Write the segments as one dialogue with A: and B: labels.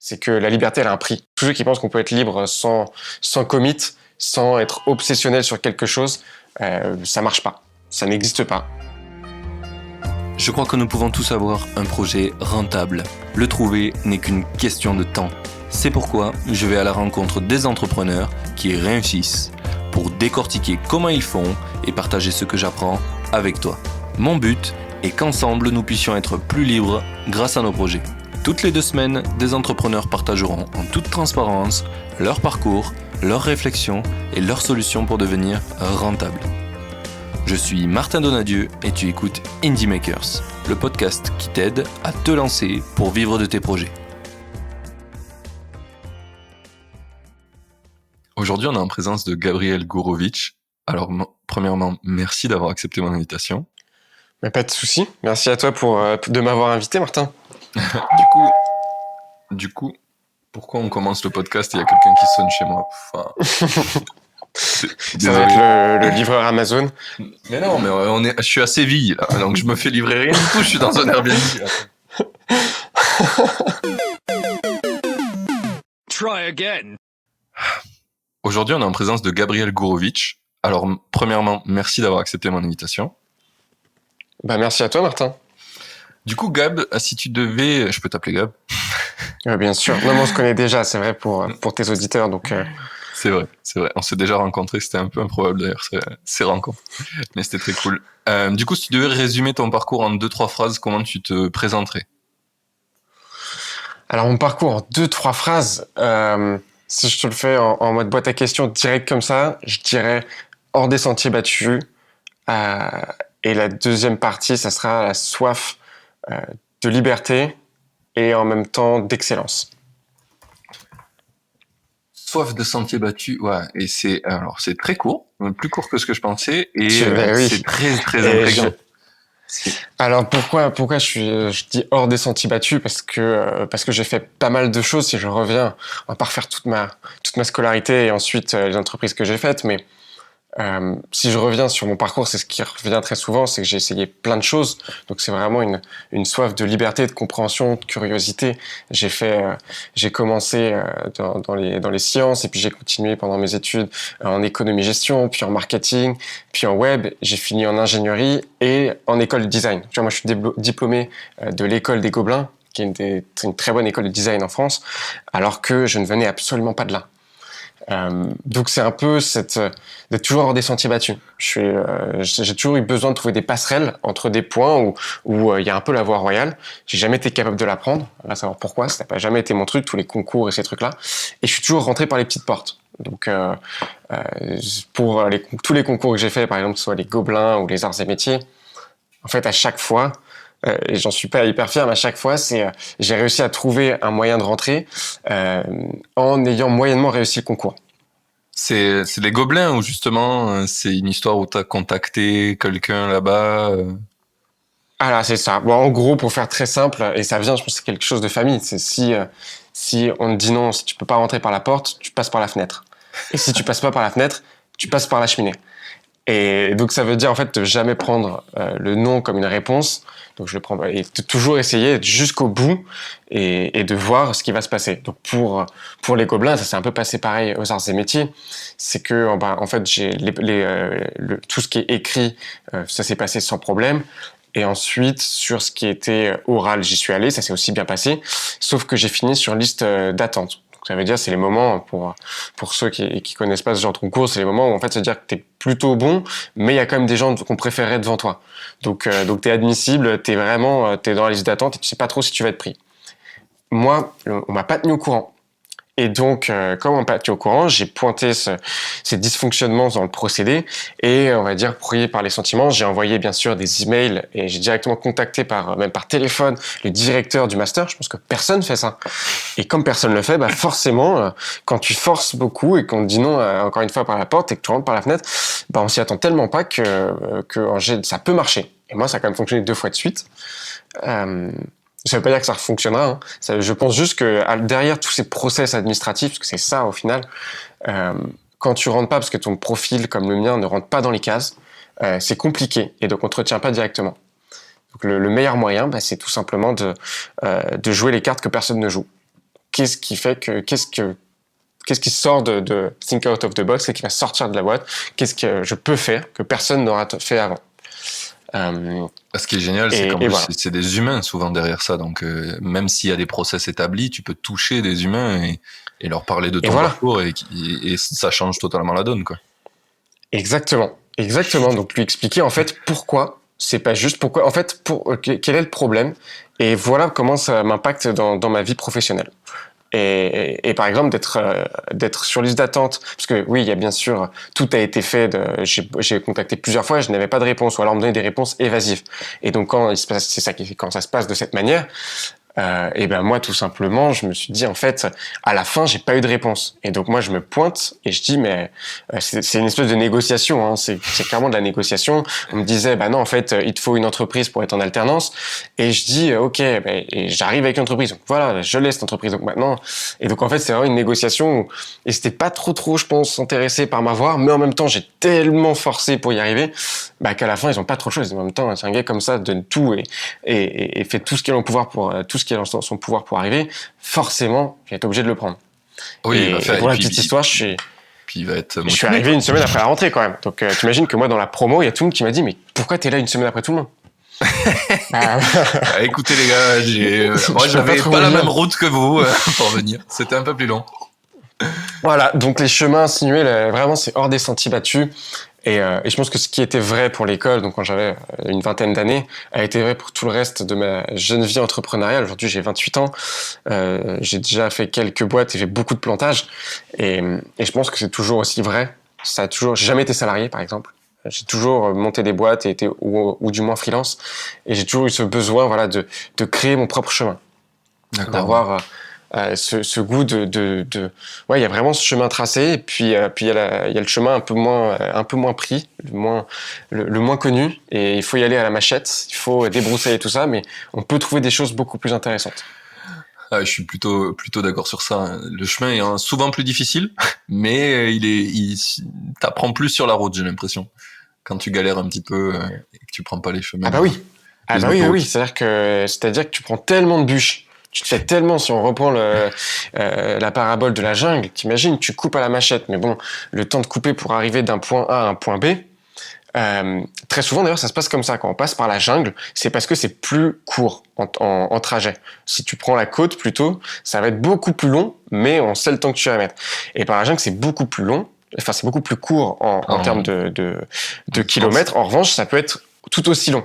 A: c'est que la liberté, elle a un prix. Tous ceux qui pensent qu'on peut être libre sans commit, sans être obsessionnel sur quelque chose, ça marche pas. Ça n'existe pas.
B: Je crois que nous pouvons tous avoir un projet rentable. Le trouver n'est qu'une question de temps. C'est pourquoi je vais à la rencontre des entrepreneurs qui réussissent pour décortiquer comment ils font et partager ce que j'apprends avec toi. Mon but est qu'ensemble nous puissions être plus libres grâce à nos projets. Toutes les 2 semaines, des entrepreneurs partageront en toute transparence leur parcours, leurs réflexions et leurs solutions pour devenir rentables. Je suis Martin Donadieu et tu écoutes Indie Makers, le podcast qui t'aide à te lancer pour vivre de tes projets. Aujourd'hui, on est en présence de Gabriel Gourovic. Alors, premièrement, merci d'avoir accepté mon invitation.
A: Mais pas de souci. Merci à toi de m'avoir invité, Martin.
B: Du coup, pourquoi on commence le podcast et il y a quelqu'un qui sonne chez moi?
A: Ça va être le livreur Amazon.
B: Mais non, mais je suis à Séville, là, donc je me fais livrer rien du tout, je suis dans un Airbnb.
C: Try again.
B: Aujourd'hui, on est en présence de Gabriel Gourovic. Alors, premièrement, merci d'avoir accepté mon invitation.
A: Merci à toi, Martin.
B: Du coup, Gab, si tu devais... Je peux t'appeler Gab?
A: Bien sûr. Non, mais on se connaît déjà, c'est vrai, pour tes auditeurs, donc...
B: C'est vrai. On s'est déjà rencontrés, c'était un peu improbable d'ailleurs, ces rencontres. Mais c'était très cool. Du coup, si tu devais résumer ton parcours en 2-3 phrases, comment tu te présenterais?
A: Alors, mon parcours en 2-3 phrases, si je te le fais en mode boîte à questions direct comme ça, je dirais hors des sentiers battus. Et la deuxième partie, ça sera la soif de liberté et en même temps d'excellence.
B: Soif de sentiers battus, ouais, et c'est très court, plus court que ce que je pensais, et
A: oui.
B: C'est très intriguant.
A: Alors pourquoi je dis hors des sentiers battus, parce que j'ai fait pas mal de choses. Si je reviens, on va pas refaire toute ma scolarité et ensuite les entreprises que j'ai faites, mais si je reviens sur mon parcours, c'est ce qui revient très souvent, c'est que j'ai essayé plein de choses. Donc c'est vraiment une soif de liberté, de compréhension, de curiosité. J'ai commencé dans les sciences et puis j'ai continué pendant mes études en économie-gestion, puis en marketing, puis en web. J'ai fini en ingénierie et en école de design. Tu vois, moi je suis diplômé de l'école des Gobelins, qui est une très bonne école de design en France, alors que je ne venais absolument pas de là. Donc c'est un peu d'être toujours hors des sentiers battus. J'ai toujours eu besoin de trouver des passerelles entre des points où il y a un peu la voie royale. J'ai jamais été capable de l'apprendre. On va savoir pourquoi. Ça n'a pas jamais été mon truc, tous les concours et ces trucs-là. Et je suis toujours rentré par les petites portes. Donc pour tous les concours que j'ai fait, par exemple, que ce soit les Gobelins ou les arts et métiers, en fait à chaque fois, et j'en suis pas hyper fier, mais à chaque fois, j'ai réussi à trouver un moyen de rentrer en ayant moyennement réussi le concours.
B: C'est les Gobelins ou justement c'est une histoire où tu as contacté quelqu'un là-bas
A: Ah là, c'est ça. Bon, en gros, pour faire très simple, et ça vient, je pense que c'est quelque chose de famille, c'est si on te dit non, si tu peux pas rentrer par la porte, tu passes par la fenêtre. Et si tu passes pas par la fenêtre, tu passes par la cheminée. Et donc ça veut dire en fait de jamais prendre le non comme une réponse. Donc je prends et de toujours essayer jusqu'au bout et de voir ce qui va se passer. Donc pour les Gobelins, ça s'est un peu passé pareil aux arts et métiers. C'est que en fait j'ai tout ce qui est écrit, ça s'est passé sans problème. Et ensuite sur ce qui était oral, j'y suis allé, ça s'est aussi bien passé. Sauf que j'ai fini sur liste d'attente. Ça veut dire c'est les moments, pour ceux qui connaissent pas ce genre de concours, c'est les moments où en fait ça veut dire que t'es plutôt bon, mais il y a quand même des gens qu'on préférerait devant toi. Donc t'es admissible, t'es dans la liste d'attente et tu sais pas trop si tu vas être pris. Moi, on m'a pas tenu au courant. Et donc, comme on m'a pas tenu au courant, j'ai pointé ces dysfonctionnements dans le procédé et on va dire brouillé par les sentiments, j'ai envoyé bien sûr des emails et j'ai directement contacté même par téléphone le directeur du master. Je pense que personne fait ça. Et comme personne le fait, forcément, quand tu forces beaucoup et qu'on te dit non encore une fois par la porte et que tu rentres par la fenêtre, on s'y attend tellement pas que ça peut marcher. Et moi, ça a quand même fonctionné 2 fois de suite. Ça veut pas dire que ça fonctionnera. Hein. Je pense juste que derrière tous ces process administratifs, parce que c'est ça au final, quand tu rentres pas parce que ton profil comme le mien ne rentre pas dans les cases, c'est compliqué et donc on te retient pas directement. Donc le meilleur moyen, c'est tout simplement de jouer les cartes que personne ne joue. qu'est-ce qui sort de think out of the box, qu'est-ce qui va sortir de la boîte, qu'est-ce que je peux faire que personne n'aura fait avant.
B: Ce qui est génial, c'est qu'en plus, voilà. C'est des humains souvent derrière ça. Donc, même s'il y a des process établis, tu peux toucher des humains et leur parler de ton parcours et ça change totalement la donne, quoi.
A: Exactement. Donc, lui expliquer, en fait, pourquoi, c'est pas juste pourquoi, en fait, quel est le problème et voilà comment ça m'impacte dans ma vie professionnelle. Et par exemple d'être sur liste d'attente, parce que oui, il y a bien sûr, tout a été fait, j'ai contacté plusieurs fois, je n'avais pas de réponse, ou alors on me donnait des réponses évasives. Et donc quand ça se passe de cette manière, et ben moi tout simplement, je me suis dit en fait, à la fin, j'ai pas eu de réponse. Et donc moi je me pointe et je dis mais c'est une espèce de négociation, hein, c'est clairement de la négociation. On me disait bah non en fait il te faut une entreprise pour être en alternance. Et je dis ok, et j'arrive avec une entreprise. Donc voilà, je laisse l'entreprise. Donc maintenant et donc en fait c'est vraiment une négociation et c'était pas trop je pense intéressé par m'avoir, mais en même temps j'ai tellement forcé pour y arriver qu'à la fin ils ont pas trop le choix. En même temps c'est un gars comme ça donne tout et fait tout ce qu'il a en pouvoir pour tout ce qui est dans son pouvoir pour arriver, forcément, j'ai été obligé de le prendre.
B: Oui,
A: et pour la petite histoire, je suis arrivé une semaine après la rentrée quand même. Donc, t'imagines que moi, dans la promo, il y a tout le monde qui m'a dit, mais pourquoi t'es là une semaine après tout le monde?
B: Écoutez les gars, moi j'avais pas la même route que vous pour venir. C'était un peu plus long.
A: Voilà, donc les chemins insinués, vraiment, c'est hors des sentiers battus. Et je pense que ce qui était vrai pour l'école, donc quand j'avais une vingtaine d'années, a été vrai pour tout le reste de ma jeune vie entrepreneuriale. Aujourd'hui, j'ai 28 ans. J'ai déjà fait quelques boîtes et fait beaucoup de plantage. Et je pense que c'est toujours aussi vrai. J'ai jamais été salarié, par exemple. J'ai toujours monté des boîtes et été, ou du moins freelance. Et j'ai toujours eu ce besoin, voilà, de créer mon propre chemin.
B: D'accord.
A: D'avoir ce goût ouais, il y a vraiment ce chemin tracé et puis il y a le chemin un peu moins pris, le moins connu, et il faut y aller à la machette, il faut débroussailler tout ça, mais on peut trouver des choses beaucoup plus intéressantes.
B: Je suis plutôt d'accord sur ça. Le chemin est souvent plus difficile, mais il t'apprend plus sur la route, j'ai l'impression, quand tu galères un petit peu et que tu prends pas les chemins.
A: Oui, c'est-à-dire que tu prends tellement de bûches. Tu te fais tellement, si on reprend la parabole de la jungle, t'imagines, tu coupes à la machette, mais bon, le temps de couper pour arriver d'un point A à un point B, très souvent d'ailleurs ça se passe comme ça, quand on passe par la jungle, c'est parce que c'est plus court en trajet. Si tu prends la côte plutôt, ça va être beaucoup plus long, mais on sait le temps que tu vas mettre. Et par la jungle, c'est beaucoup plus long, enfin c'est beaucoup plus court en termes de kilomètres. En revanche, ça peut être tout aussi long.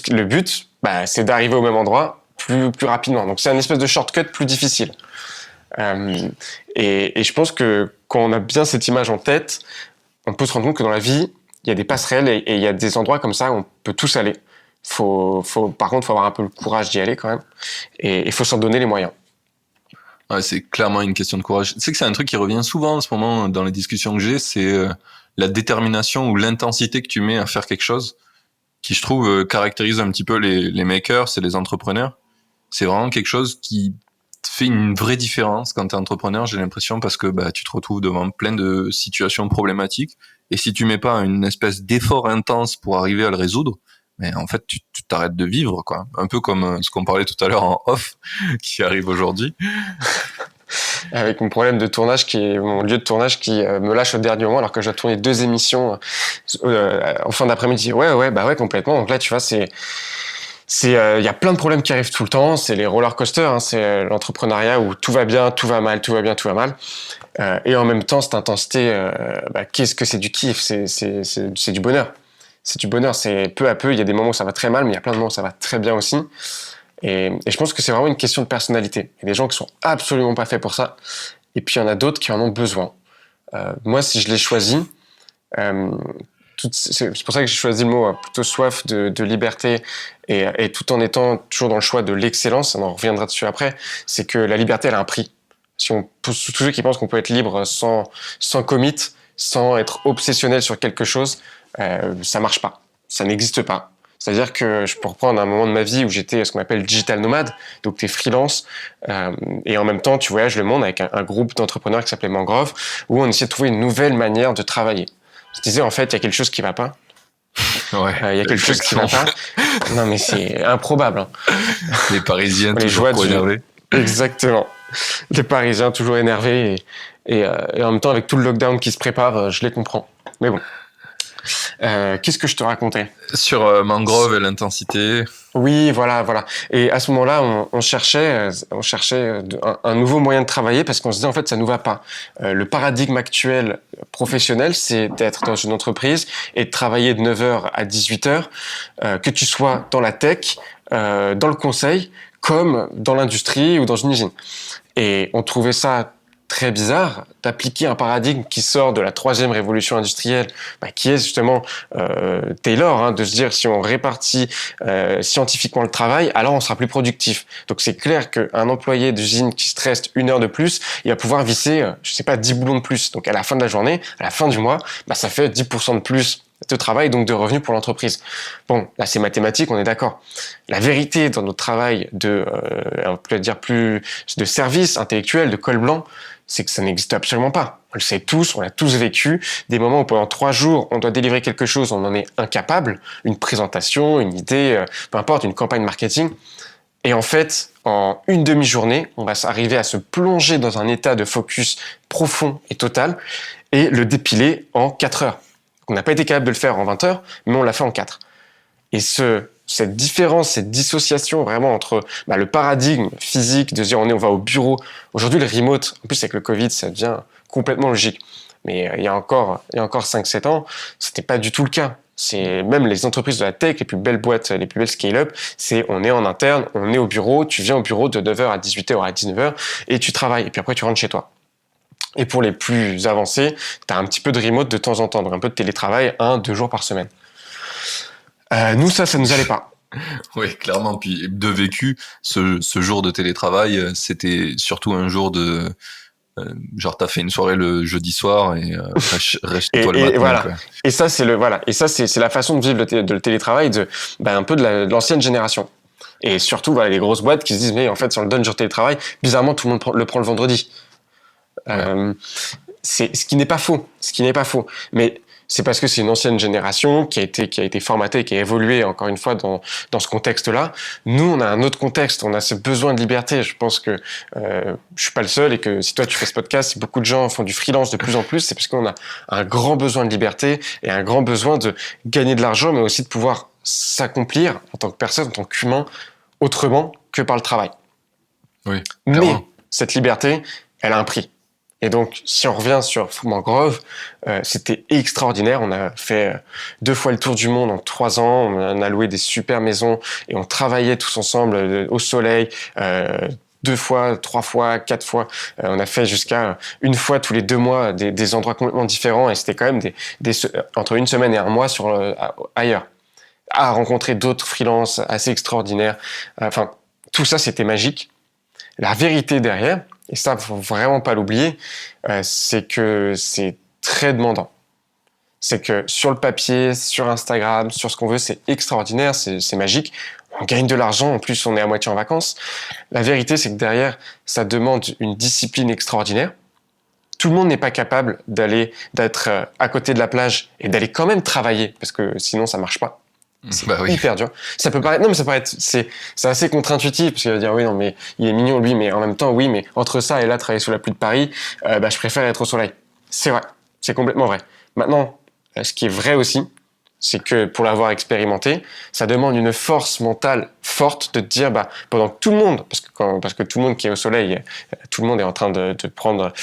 A: Le but, c'est d'arriver au même endroit plus rapidement. Donc c'est une espèce de shortcut plus difficile. Et je pense que quand on a bien cette image en tête, on peut se rendre compte que dans la vie, il y a des passerelles et il y a des endroits comme ça où on peut tous aller. Par contre, il faut avoir un peu le courage d'y aller quand même. Et il faut s'en donner les moyens.
B: Ouais, c'est clairement une question de courage. Tu sais que c'est un truc qui revient souvent en ce moment dans les discussions que j'ai, c'est la détermination ou l'intensité que tu mets à faire quelque chose, qui je trouve caractérise un petit peu les makers et les entrepreneurs. C'est vraiment quelque chose qui te fait une vraie différence quand t'es entrepreneur, j'ai l'impression, parce que tu te retrouves devant plein de situations problématiques, et si tu mets pas une espèce d'effort intense pour arriver à le résoudre, mais en fait tu t'arrêtes de vivre, quoi. Un peu comme ce qu'on parlait tout à l'heure en off qui arrive aujourd'hui.
A: Avec mon problème de tournage, mon lieu de tournage qui me lâche au dernier moment alors que je dois tourner 2 émissions en fin d'après-midi. Ouais, complètement. Donc là, tu vois, il y a plein de problèmes qui arrivent tout le temps. C'est les roller coasters, hein, c'est l'entrepreneuriat où tout va bien, tout va mal, tout va bien, tout va mal. Et en même temps, cette intensité, qu'est-ce que c'est du kiff, c'est du bonheur. C'est du bonheur. C'est peu à peu. Il y a des moments où ça va très mal, mais il y a plein de moments où ça va très bien aussi. Et je pense que c'est vraiment une question de personnalité. Il y a des gens qui sont absolument pas faits pour ça. Et puis il y en a d'autres qui en ont besoin. Moi, si je l'ai choisi, c'est pour ça que j'ai choisi le mot plutôt soif de liberté et tout en étant toujours dans le choix de l'excellence, on en reviendra dessus après, c'est que la liberté, elle a un prix. Pour tous ceux qui pensent qu'on peut être libre sans commit, sans être obsessionnel sur quelque chose, ça marche pas. Ça n'existe pas. C'est-à-dire que je peux reprendre un moment de ma vie où j'étais ce qu'on appelle digital nomade, donc t'es freelance, et en même temps tu voyages le monde avec un groupe d'entrepreneurs qui s'appelait Mangrove, où on essayait de trouver une nouvelle manière de travailler. Je disais en fait il y a quelque chose qui va pas.
B: Ouais.
A: Il y a quelque chose qui va pas. Non mais c'est improbable. Hein.
B: Les Parisiens
A: les
B: toujours trop énervés.
A: Exactement. Les Parisiens toujours énervés et en même temps avec tout le lockdown qui se prépare, je les comprends. Mais bon. Qu'est-ce que je te racontais?
B: Sur Mangrove et l'intensité.
A: Oui, voilà. Et à ce moment-là, on cherchait un nouveau moyen de travailler parce qu'on se disait en fait ça nous va pas. Le paradigme actuel professionnel, c'est d'être dans une entreprise et de travailler de 9h à 18h, que tu sois dans la tech, dans le conseil, comme dans l'industrie ou dans une usine. Et on trouvait ça très bizarre d'appliquer un paradigme qui sort de la troisième révolution industrielle, qui est justement Taylor, de se dire si on répartit scientifiquement le travail, alors on sera plus productif. Donc c'est clair qu'un employé d'usine qui stresse 1 heure de plus, il va pouvoir visser, 10 boulons de plus. Donc à la fin de la journée, à la fin du mois, ça fait 10% de plus de travail, donc de revenus pour l'entreprise. Bon, là c'est mathématique, on est d'accord. La vérité dans notre travail on peut dire plus de service intellectuel, de col blanc, c'est que ça n'existe absolument pas. On le sait tous, on l'a tous vécu. Des moments où pendant 3 jours, on doit délivrer quelque chose, on en est incapable. Une présentation, une idée, peu importe, une campagne marketing. Et en fait, en une demi-journée, on va arriver à se plonger dans un état de focus profond et total et le dépiler en 4 heures. On n'a pas été capable de le faire en 20 heures, mais on l'a fait en 4. Et cette différence, cette dissociation vraiment entre le paradigme physique de dire on va au bureau. Aujourd'hui, le remote, en plus avec le Covid, ça devient complètement logique. Mais il y a encore 5-7 ans, c'était pas du tout le cas. C'est même les entreprises de la tech, les plus belles boîtes, les plus belles scale-up, c'est on est en interne, on est au bureau, tu viens au bureau de 9h à 18h à 19h et tu travailles. Et puis après, tu rentres chez toi. Et pour les plus avancés, tu as un petit peu de remote de temps en temps, donc un peu de télétravail, 1-2 jours par semaine. Nous, ça nous allait pas.
B: Oui, clairement. Puis de vécu, ce jour de télétravail, c'était surtout un jour de... genre, t'as fait une soirée le jeudi soir et reste toi le matin.
A: Voilà.
B: Quoi.
A: Et ça, c'est la façon de vivre le télétravail un peu de l'ancienne génération. Et surtout, les grosses boîtes qui se disent, mais en fait, si on le donne jour de télétravail, bizarrement, tout le monde le prend le vendredi. C'est ce qui n'est pas faux. Mais c'est parce que c'est une ancienne génération qui a été formatée, qui a évolué encore une fois dans ce contexte-là. Nous, on a un autre contexte, on a ce besoin de liberté. Je pense que je suis pas le seul et que si toi tu fais ce podcast, si beaucoup de gens font du freelance de plus en plus, c'est parce qu'on a un grand besoin de liberté et un grand besoin de gagner de l'argent, mais aussi de pouvoir s'accomplir en tant que personne, en tant qu'humain, autrement que par le travail.
B: Oui.
A: Mais cette liberté, elle a un prix. Et donc, si on revient sur Mangrove, c'était extraordinaire. On a fait 2 fois le tour du monde en 3 ans. On a loué des super maisons et on travaillait tous ensemble au soleil. 2 fois, 3 fois, 4 fois. On a fait jusqu'à 1 fois tous les 2 mois des endroits complètement différents et c'était quand même entre 1 semaine et 1 mois ailleurs. À rencontrer d'autres freelances assez extraordinaires. Enfin, tout ça, c'était magique. La vérité derrière, et ça, faut vraiment pas l'oublier, c'est que c'est très demandant. C'est que sur le papier, sur Instagram, sur ce qu'on veut, c'est extraordinaire, c'est magique. On gagne de l'argent, en plus on est à moitié en vacances. La vérité, c'est que derrière, ça demande une discipline extraordinaire. Tout le monde n'est pas capable d'être à côté de la plage et d'aller quand même travailler, parce que sinon ça marche pas. C'est hyper dur. Ça peut paraître, c'est assez contre-intuitif parce qu'il va dire oui non mais il est mignon lui, mais en même temps oui mais entre ça et là travailler sous la pluie de Paris, je préfère être au soleil. C'est vrai, c'est complètement vrai. Maintenant, ce qui est vrai aussi, c'est que pour l'avoir expérimenté, ça demande une force mentale forte de te dire pendant que tout le monde, parce que tout le monde qui est au soleil, tout le monde est en train de prendre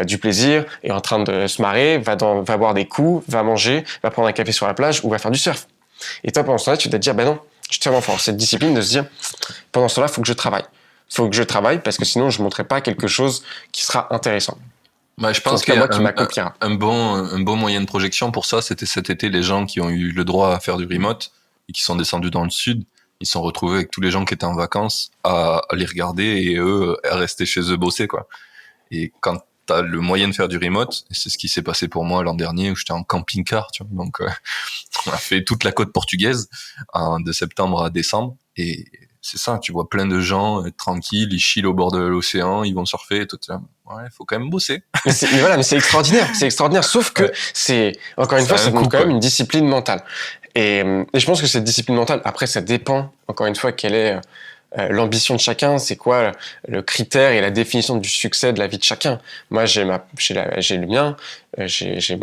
A: du plaisir, est en train de se marrer, va boire des coups, va manger, va prendre un café sur la plage ou va faire du surf. Et toi, pendant ce temps-là, tu dois te dire, non, je suis tellement fort. Cette discipline de se dire, pendant ce temps-là, il faut que je travaille. Il faut que je travaille parce que sinon, je ne montrerai pas quelque chose qui sera intéressant.
B: Je pense qu'il y a un bon moyen de projection pour ça. C'était cet été, les gens qui ont eu le droit à faire du remote et qui sont descendus dans le sud, ils se sont retrouvés avec tous les gens qui étaient en vacances à les regarder et eux à rester chez eux bosser, quoi. Et quand t'as le moyen de faire du remote, et c'est ce qui s'est passé pour moi l'an dernier où j'étais en camping-car, tu vois. Donc, on a fait toute la côte portugaise de septembre à décembre et c'est ça, tu vois plein de gens tranquilles, ils chillent au bord de l'océan, ils vont surfer et tout ça. Ouais, faut quand même bosser.
A: Mais c'est extraordinaire, sauf que encore une fois, ça demande quand même une discipline mentale. Et je pense que cette discipline mentale, après, ça dépend, encore une fois, quelle est l'ambition de chacun, c'est quoi le critère et la définition du succès de la vie de chacun. Moi, j'ai le mien, j'ai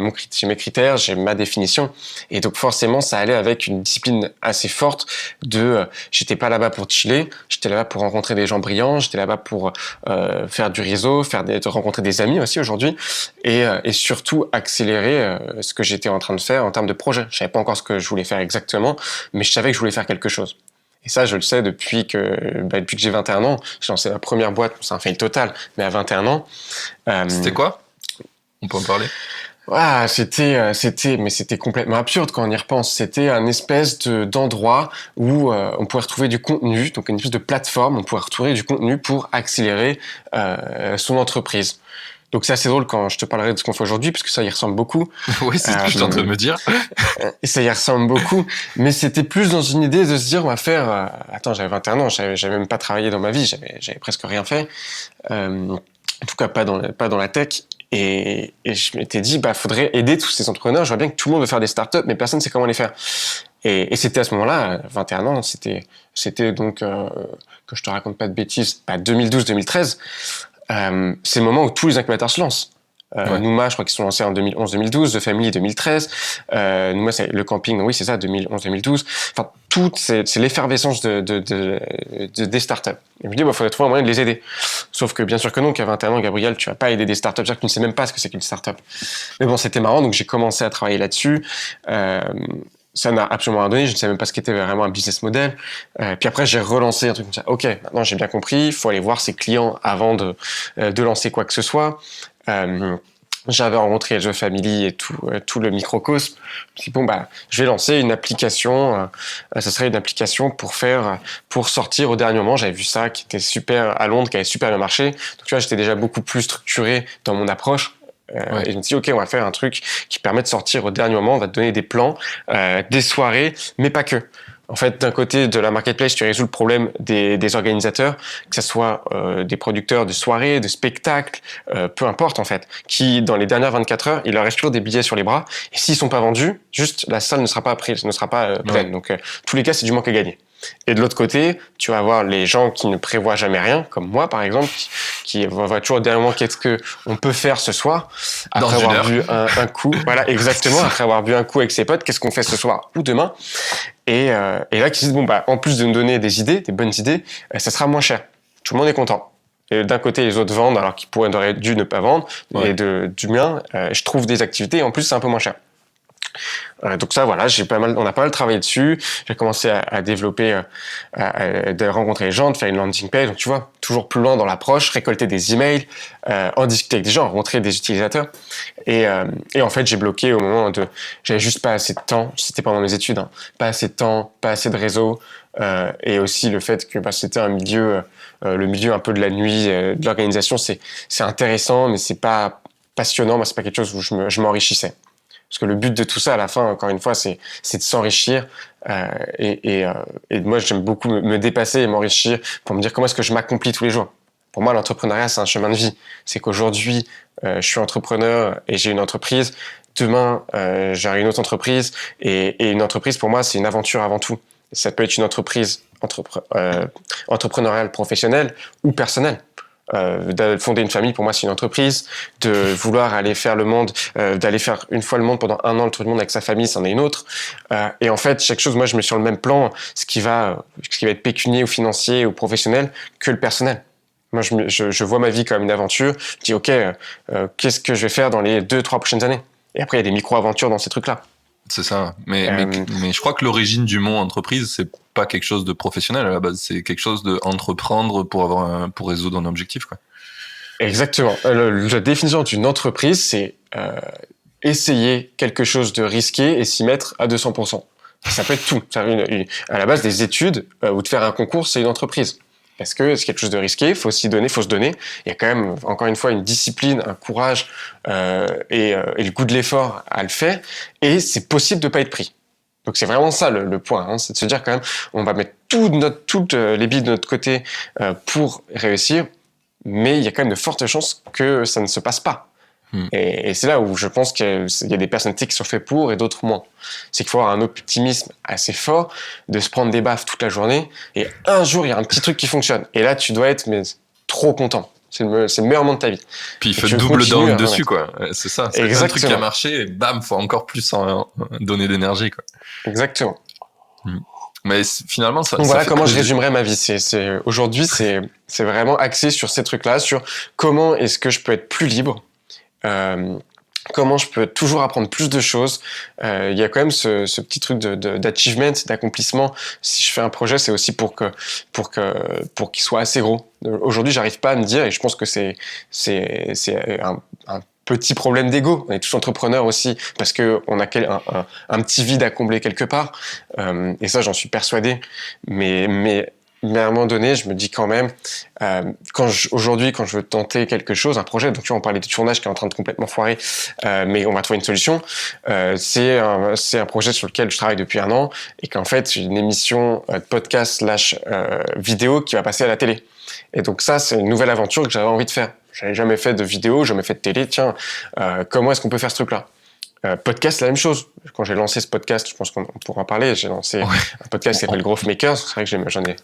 A: mes critères, j'ai ma définition, et donc forcément, ça allait avec une discipline assez forte j'étais pas là-bas pour chiller, j'étais là-bas pour rencontrer des gens brillants, j'étais là-bas pour faire du réseau, rencontrer des amis aussi aujourd'hui, et surtout accélérer ce que j'étais en train de faire en termes de projet. Je savais pas encore ce que je voulais faire exactement, mais je savais que je voulais faire quelque chose. Et ça, je le sais depuis que j'ai 21 ans. J'ai lancé ma première boîte, c'est un fail total, mais à 21 ans.
B: C'était quoi ? On peut en parler ?
A: C'était complètement absurde quand on y repense. C'était un espèce d'endroit où on pouvait retrouver du contenu, donc une espèce de plateforme, on pouvait retrouver du contenu pour accélérer son entreprise. Donc c'est assez drôle quand je te parlerai de ce qu'on fait aujourd'hui, parce que ça y ressemble beaucoup.
B: Oui, c'est ce que je suis en train de me dire.
A: Et ça y ressemble beaucoup, mais c'était plus dans une idée de se dire on va faire... Attends, j'avais 21 ans, j'avais même pas travaillé dans ma vie, j'avais presque rien fait. En tout cas, pas dans la tech. Et je m'étais dit, faudrait aider tous ces entrepreneurs. Je vois bien que tout le monde veut faire des startups, mais personne ne sait comment les faire. Et c'était à ce moment-là, 21 ans, c'était donc, que je te raconte pas de bêtises, 2012-2013. C'est le moment où tous les incubateurs se lancent. Nouma, je crois qu'ils sont lancés en 2011-2012, The Family 2013. Nouma, c'est le camping, oui, c'est ça, 2011-2012. Enfin, c'est l'effervescence des startups. Et je me dis, faudrait trouver un moyen de les aider. Sauf que, bien sûr que non, qu'à 21 ans, Gabriel, tu vas pas aider des startups, c'est-à-dire que tu ne sais même pas ce que c'est qu'une startup. Mais bon, c'était marrant, donc j'ai commencé à travailler là-dessus. Ça n'a absolument rien donné, je ne savais même pas ce qu'était vraiment un business model. Puis après, j'ai relancé un truc comme ça. Ok, maintenant j'ai bien compris, il faut aller voir ses clients avant de lancer quoi que ce soit. J'avais rencontré The Family et tout le microcosme. Je me suis dit, je vais lancer une application. Ça serait une application pour sortir au dernier moment. J'avais vu ça, qui était super à Londres, qui avait super bien marché. Donc tu vois, j'étais déjà beaucoup plus structuré dans mon approche. Et je me suis dit, ok, on va faire un truc qui permet de sortir au dernier moment. On va te donner des plans, des soirées, mais pas que. En fait, d'un côté de la marketplace, tu résous le problème des organisateurs, que ce soit des producteurs de soirées, de spectacles, peu importe en fait, qui dans les dernières 24 heures, il leur reste toujours des billets sur les bras. Et s'ils sont pas vendus, juste la salle ne sera pas prise, ne sera pas pleine. Donc, tous les cas, c'est du manque à gagner. Et de l'autre côté, tu vas avoir les gens qui ne prévoient jamais rien, comme moi par exemple, qui voient toujours au dernier moment qu'est-ce que on peut faire ce soir, après avoir bu un coup. Voilà, exactement. Après avoir bu un coup avec ses potes, qu'est-ce qu'on fait ce soir ou demain. Et là, qui se disent, en plus de nous donner des idées, des bonnes idées, ça sera moins cher. Tout le monde est content. Et d'un côté, les autres vendent alors qu'ils auraient dû ne pas vendre. Ouais. Et du mien, je trouve des activités et en plus, c'est un peu moins cher. Donc ça, voilà, on a pas mal travaillé dessus. J'ai commencé à développer, de rencontrer les gens, de faire une landing page. Donc tu vois, toujours plus loin dans l'approche, récolter des emails, en discuter avec des gens, rencontrer des utilisateurs. Et en fait, j'ai bloqué au moment j'avais juste pas assez de temps. C'était pendant mes études, hein, pas assez de temps, pas assez de réseau, et aussi le fait que c'était un milieu, le milieu un peu de la nuit, de l'organisation, c'est intéressant, mais c'est pas passionnant. Moi, c'est pas quelque chose où je m'enrichissais. Parce que le but de tout ça, à la fin, encore une fois, c'est de s'enrichir. Et moi, j'aime beaucoup me dépasser et m'enrichir pour me dire comment est-ce que je m'accomplis tous les jours. Pour moi, l'entrepreneuriat, c'est un chemin de vie. C'est qu'aujourd'hui, je suis entrepreneur et j'ai une entreprise. Demain, j'aurai une autre entreprise. Et une entreprise, pour moi, c'est une aventure avant tout. Ça peut être une entreprise entrepreneuriale, professionnelle ou personnelle. De fonder une famille, pour moi, c'est une entreprise. De vouloir aller faire le monde, d'aller faire une fois le monde pendant 1 an, le tour du monde avec sa famille, c'en est une autre. Et en fait, chaque chose, moi, je mets sur le même plan ce qui va être pécunier ou financier ou professionnel que le personnel. Moi, je vois ma vie comme une aventure. Je dis, ok, qu'est-ce que je vais faire dans les 2-3 prochaines années? Et après, il y a des micro-aventures dans ces trucs-là.
B: C'est ça. Mais je crois que l'origine du mot entreprise, c'est pas quelque chose de professionnel à la base. C'est quelque chose de entreprendre pour résoudre un objectif, quoi. Exactement.
A: La définition d'une entreprise, c'est essayer quelque chose de risqué et s'y mettre à 200%. Ça peut être tout. À la base, des études ou de faire un concours, c'est une entreprise. Parce que c'est quelque chose de risqué, faut se donner. Il y a quand même, encore une fois, une discipline, un courage et le goût de l'effort à le faire. Et c'est possible de pas être pris. Donc c'est vraiment ça le point, hein, c'est de se dire quand même, on va mettre toutes les billes de notre côté pour réussir, mais il y a quand même de fortes chances que ça ne se passe pas. Et c'est là où je pense qu'il y a des personnalités qui sont faites pour et d'autres moins. C'est qu'il faut avoir un optimisme assez fort, de se prendre des baffes toute la journée, et un jour, il y a un petit truc qui fonctionne. Et là, tu dois être trop content. C'est le meilleur moment de ta vie.
B: Puis il
A: Et
B: fait
A: tu
B: double
A: continues
B: down
A: à
B: dessus,
A: remettre.
B: quoi. C'est ça. C'est un truc qui a
A: Exactement.
B: marché, et bam, faut encore plus en donner d'énergie, quoi.
A: Exactement.
B: Mais finalement, ça.
A: Donc
B: ça
A: voilà
B: fait
A: comment je
B: creuser.
A: résumerais ma vie. Aujourd'hui, c'est vraiment axé sur ces trucs-là, sur comment est-ce que je peux être plus libre, comment je peux toujours apprendre plus de choses. Il y a quand même ce petit truc d'achievement, d'accomplissement. Si je fais un projet, c'est aussi pour qu'il soit assez gros. Aujourd'hui, j'arrive pas à me dire, et je pense que c'est un petit problème d'ego. On est tous entrepreneurs aussi parce que on a un petit vide à combler quelque part. Et ça, j'en suis persuadé. Mais à un moment donné, je me dis quand même, aujourd'hui, quand je veux tenter quelque chose, un projet, donc tu vois, on parlait du tournage qui est en train de complètement foirer, mais on va trouver une solution. C'est un projet sur lequel je travaille depuis 1 an et qu'en fait, c'est une émission de podcast / vidéo qui va passer à la télé. Et donc ça, c'est une nouvelle aventure que j'avais envie de faire. J'avais jamais fait de vidéo, jamais fait de télé. Tiens, comment est-ce qu'on peut faire ce truc-là ? Podcast, la même chose. Quand j'ai lancé ce podcast, je pense qu'on pourra en parler. J'ai lancé un podcast qui s'appelle Growth Makers. C'est vrai que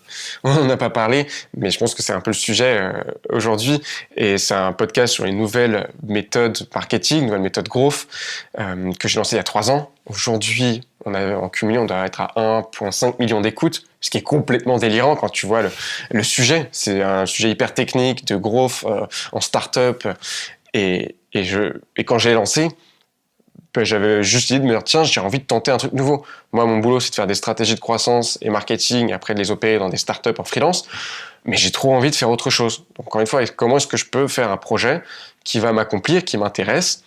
A: on n'en a pas parlé, mais je pense que c'est un peu le sujet aujourd'hui. Et c'est un podcast sur les nouvelles méthodes marketing, nouvelles méthodes growth que j'ai lancé il y a 3 ans. Aujourd'hui, en cumulé, on doit être à 1,5 million d'écoutes, ce qui est complètement délirant quand tu vois le sujet. C'est un sujet hyper technique de growth en start-up. Et quand j'ai lancé, j'avais juste dit de me dire, tiens, j'ai envie de tenter un truc nouveau. Moi, mon boulot, c'est de faire des stratégies de croissance et marketing, après de les opérer dans des startups en freelance. Mais j'ai trop envie de faire autre chose. Donc, encore une fois, comment est-ce que je peux faire un projet qui va m'accomplir, qui m'intéresse,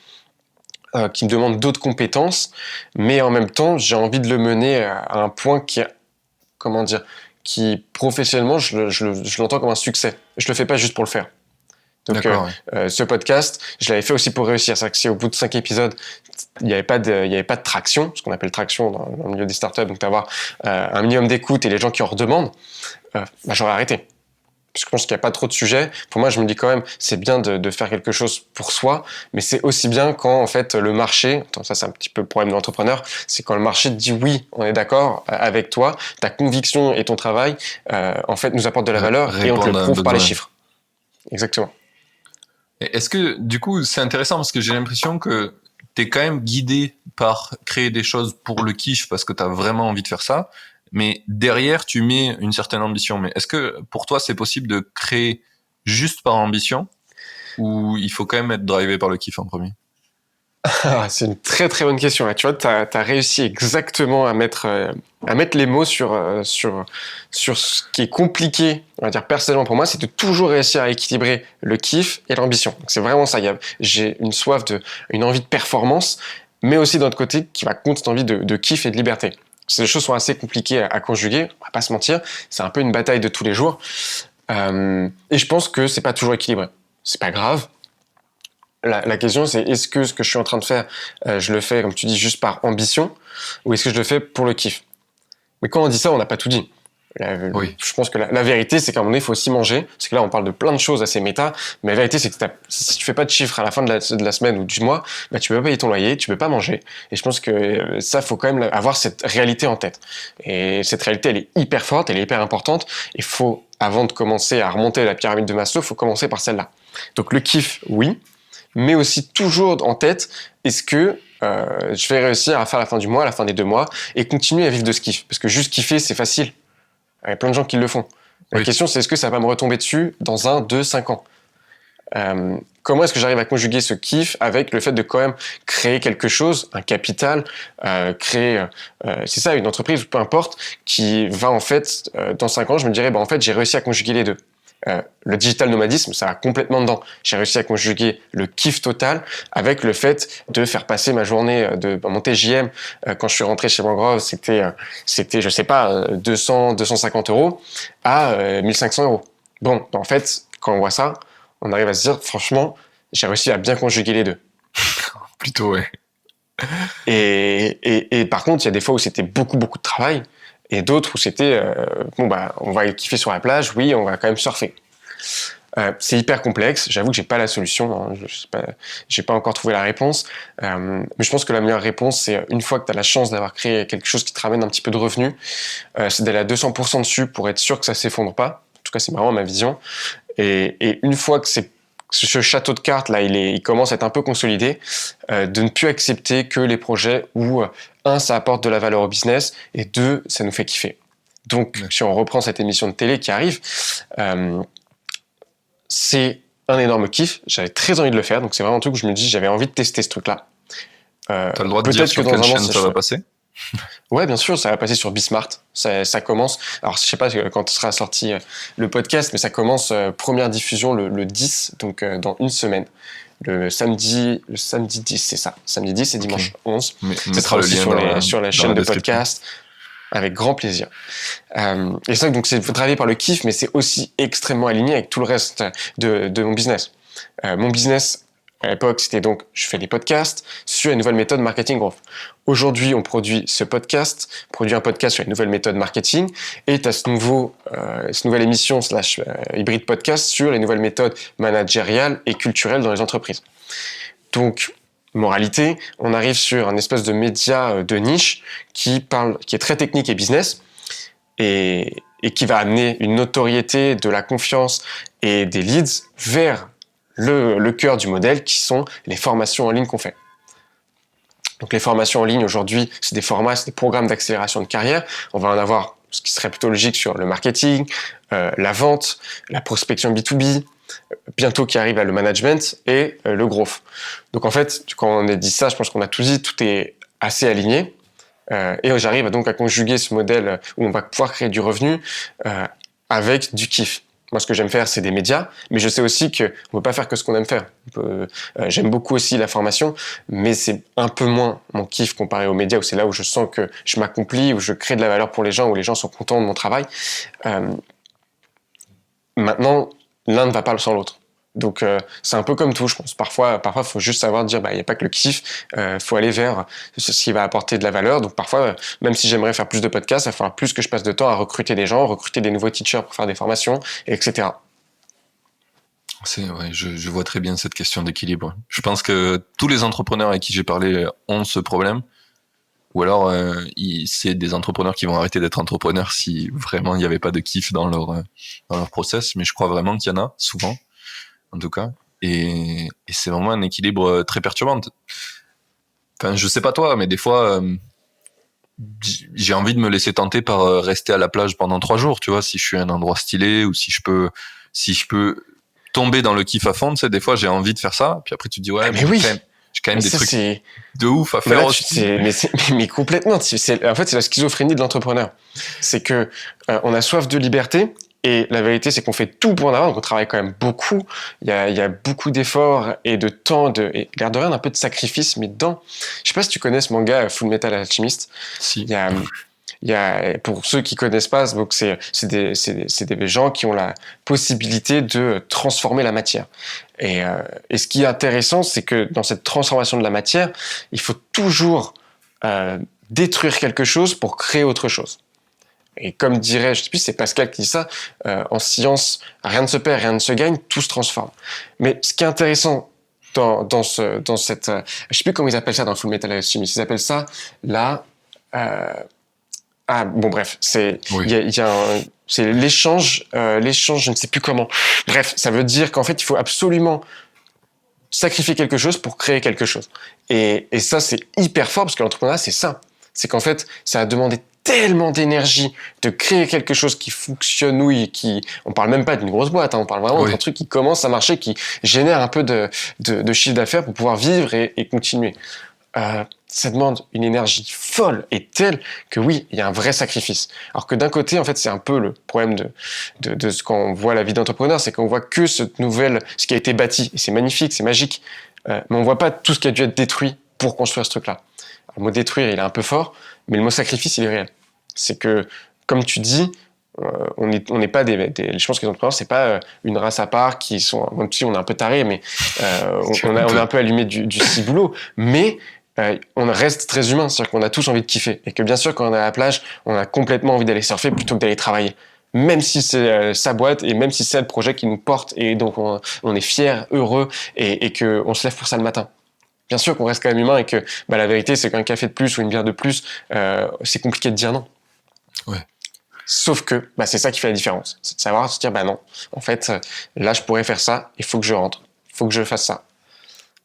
A: qui me demande d'autres compétences, mais en même temps, j'ai envie de le mener à un point qui professionnellement, je l'entends comme un succès. Je le fais pas juste pour le faire. Donc, ce podcast, je l'avais fait aussi pour réussir. C'est-à-dire que si au bout de 5 épisodes, il n'y avait pas de traction, ce qu'on appelle traction dans le milieu des startups, donc d'avoir un minimum d'écoute et les gens qui en redemandent, j'aurais arrêté. Parce que je pense qu'il n'y a pas trop de sujets. Pour moi, je me dis quand même, c'est bien de faire quelque chose pour soi, mais c'est aussi bien quand, en fait, le marché, ça c'est un petit peu le problème de l'entrepreneur, c'est quand le marché te dit oui, on est d'accord avec toi, ta conviction et ton travail, en fait, nous apportent de la valeur et on te le prouve par les chiffres. Exactement.
B: Est-ce que, du coup, c'est intéressant parce que j'ai l'impression que t'es quand même guidé par créer des choses pour le kiff parce que t'as vraiment envie de faire ça, mais derrière, tu mets une certaine ambition. Mais est-ce que, pour toi, c'est possible de créer juste par ambition ou il faut quand même être drivé par le kiff en premier ?
A: C'est une très très bonne question. Là, tu vois, t'as réussi exactement à mettre les mots sur ce qui est compliqué, on va dire personnellement pour moi, c'est de toujours réussir à équilibrer le kiff et l'ambition. Donc, c'est vraiment ça. J'ai une une envie de performance, mais aussi d'un autre côté qui va contre cette envie de kiff et de liberté. Ces choses sont assez compliquées à conjuguer. On va pas se mentir. C'est un peu une bataille de tous les jours. Et je pense que c'est pas toujours équilibré. C'est pas grave. La question, c'est est-ce que ce que je suis en train de faire, je le fais, comme tu dis, juste par ambition, ou est-ce que je le fais pour le kiff ? Mais quand on dit ça, on n'a pas tout dit.
B: Oui.
A: Je pense que la vérité, c'est qu'à un moment donné, il faut aussi manger. Parce que là, on parle de plein de choses assez méta, mais la vérité, c'est que si tu fais pas de chiffres à la fin de la semaine ou du mois, bah, tu peux pas payer ton loyer, tu peux pas manger. Et je pense que ça, faut quand même avoir cette réalité en tête. Et cette réalité, elle est hyper forte, elle est hyper importante. Il faut, avant de commencer à remonter la pyramide de Maslow, il faut commencer par celle-là. Donc le kiff, oui. Mais aussi toujours en tête, est-ce que je vais réussir à faire la fin du mois, à la fin des 2 mois, et continuer à vivre de ce kiff ? Parce que juste kiffer, c'est facile. Il y a plein de gens qui le font. La question, c'est est-ce que ça va me retomber dessus dans 1, 2, 5 ans ? Comment est-ce que j'arrive à conjuguer ce kiff avec le fait de quand même créer quelque chose, un capital, créer, c'est ça, une entreprise, peu importe, qui va en fait, dans 5 ans, je me dirais, en fait, j'ai réussi à conjuguer les deux. Le digital nomadisme, ça va complètement dedans. J'ai réussi à conjuguer le kiff total avec le fait de faire passer ma journée de mon TJM quand je suis rentré chez Mangrove, c'était je sais pas 250 € à 1500 €. Bon, en fait, quand on voit ça, on arrive à se dire franchement, j'ai réussi à bien conjuguer les deux.
B: Plutôt, ouais.
A: Et par contre, il y a des fois où c'était beaucoup de travail. Et d'autres où c'était, on va kiffer sur la plage, oui, on va quand même surfer. C'est hyper complexe. J'avoue que j'ai pas la solution. Hein. J'ai pas encore trouvé la réponse. Mais je pense que la meilleure réponse, c'est une fois que tu as la chance d'avoir créé quelque chose qui te ramène un petit peu de revenus, c'est d'aller à 200% dessus pour être sûr que ça s'effondre pas. En tout cas, c'est vraiment ma vision. Et une fois que ce château de cartes là, il commence à être un peu consolidé, de ne plus accepter que les projets où un, ça apporte de la valeur au business, et deux, ça nous fait kiffer. Donc, si on reprend cette émission de télé qui arrive, c'est un énorme kiff. J'avais très envie de le faire, donc c'est vraiment un truc où je me dis, j'avais envie de tester ce truc-là.
B: T'as le droit de dire sur quelle chaîne ça va passer ?
A: Ouais, bien sûr, ça va passer sur Bismart. Ça commence. Alors, je sais pas quand sera sorti le podcast, mais ça commence première diffusion le 10, donc dans une semaine. Le samedi 10, c'est ça. Samedi 10 et dimanche 11. Ça sera aussi sur la chaîne de podcast. Avec grand plaisir. Et ça, donc, c'est drivé par le kiff, mais c'est aussi extrêmement aligné avec tout le reste de mon business. Mon business, à l'époque, c'était donc, je fais des podcasts sur une nouvelle méthode marketing growth. Aujourd'hui, on produit un podcast sur une nouvelle méthode marketing, et tu as cette nouvelle émission / hybride podcast sur les nouvelles méthodes managériales et culturelles dans les entreprises. Donc, moralité, on arrive sur un espèce de média de niche qui est très technique et business, et qui va amener une notoriété, de la confiance et des leads vers le cœur du modèle, qui sont les formations en ligne qu'on fait. Donc les formations en ligne aujourd'hui, c'est des programmes d'accélération de carrière. On va en avoir, ce qui serait plutôt logique, sur le marketing, la vente, la prospection B2B, bientôt qui arrive à le management et le growth. Donc en fait, quand on a dit ça, je pense qu'on a tout dit, tout est assez aligné. Et j'arrive donc à conjuguer ce modèle où on va pouvoir créer du revenu avec du kiff. Moi, ce que j'aime faire, c'est des médias, mais je sais aussi qu'on ne peut pas faire que ce qu'on aime faire. J'aime beaucoup aussi la formation, mais c'est un peu moins mon kiff comparé aux médias, où c'est là où je sens que je m'accomplis, où je crée de la valeur pour les gens, où les gens sont contents de mon travail. Maintenant, l'un ne va pas sans l'autre. Donc, c'est un peu comme tout, je pense. Parfois, il faut juste savoir dire, il n'y a pas que le kiff, faut aller vers ce qui va apporter de la valeur. Donc, parfois, même si j'aimerais faire plus de podcasts, il va falloir plus que je passe de temps à recruter des gens, recruter des nouveaux teachers pour faire des formations, etc.
B: Je vois très bien cette question d'équilibre. Je pense que tous les entrepreneurs avec qui j'ai parlé ont ce problème. Ou alors, c'est des entrepreneurs qui vont arrêter d'être entrepreneurs si vraiment il n'y avait pas de kiff dans leur process. Mais je crois vraiment qu'il y en a, souvent, en tout cas. Et c'est vraiment un équilibre très perturbant. Enfin, je sais pas toi, mais des fois, j'ai envie de me laisser tenter par rester à la plage pendant 3 jours, tu vois, si je suis à un endroit stylé, ou si je peux tomber dans le kiff à fond, tu sais, des fois j'ai envie de faire ça, puis après tu te dis
A: mais oui.
B: J'ai quand même des trucs de ouf à faire
A: là,
B: aussi.
A: Mais complètement. En fait, c'est la schizophrénie de l'entrepreneur. C'est que on a soif de liberté, et la vérité, c'est qu'on fait tout pour en avoir. Donc, on travaille quand même beaucoup. Il y a beaucoup d'efforts et de temps, et l'air de rien, un peu de sacrifice, mais dedans. Je sais pas si tu connais ce manga Full Metal Alchemist.
B: Si.
A: Il y a, pour ceux qui connaissent pas, donc c'est des gens qui ont la possibilité de transformer la matière. Et ce qui est intéressant, c'est que dans cette transformation de la matière, il faut toujours détruire quelque chose pour créer autre chose. Et comme dirait, je sais plus si c'est Pascal qui dit ça, en science, rien ne se perd, rien ne se gagne, tout se transforme. Mais ce qui est intéressant dans cette, je sais plus comment ils appellent ça dans Full Metal Alchemist, ils appellent ça c'est c'est l'échange, je ne sais plus comment. Bref, ça veut dire qu'en fait, il faut absolument sacrifier quelque chose pour créer quelque chose. Et ça, c'est hyper fort, parce que l'entrepreneuriat, c'est ça. C'est qu'en fait, ça a demandé tellement d'énergie de créer quelque chose qui fonctionne, on parle même pas d'une grosse boîte, on parle vraiment d'un truc qui commence à marcher, qui génère un peu de chiffre d'affaires pour pouvoir vivre et continuer. Ça demande une énergie folle et telle que oui, il y a un vrai sacrifice. Alors que d'un côté, en fait, c'est un peu le problème de ce qu'on voit la vie d'entrepreneur, c'est qu'on voit que ce qui a été bâti, et c'est magnifique, c'est magique, mais on voit pas tout ce qui a dû être détruit pour construire ce truc-là. Le mot détruire, il est un peu fort, mais le mot sacrifice, il est réel. C'est que, comme tu dis, on n'est pas je pense que les entrepreneurs, c'est pas une race à part qui sont, même si on est un peu taré, mais on est un peu allumé du ciboulot, mais on reste très humain, c'est-à-dire qu'on a tous envie de kiffer, et que bien sûr, quand on est à la plage, on a complètement envie d'aller surfer plutôt que d'aller travailler. même si c'est sa boîte et même si c'est le projet qui nous porte et donc on est fier, heureux et que on se lève pour ça le matin. Bien sûr qu'on reste quand même humain et que la vérité c'est qu'un café de plus ou une bière de plus, c'est compliqué de dire non.
B: Ouais.
A: Sauf que c'est ça qui fait la différence, c'est de savoir se dire non, en fait là je pourrais faire ça, il faut que je rentre, il faut que je fasse ça.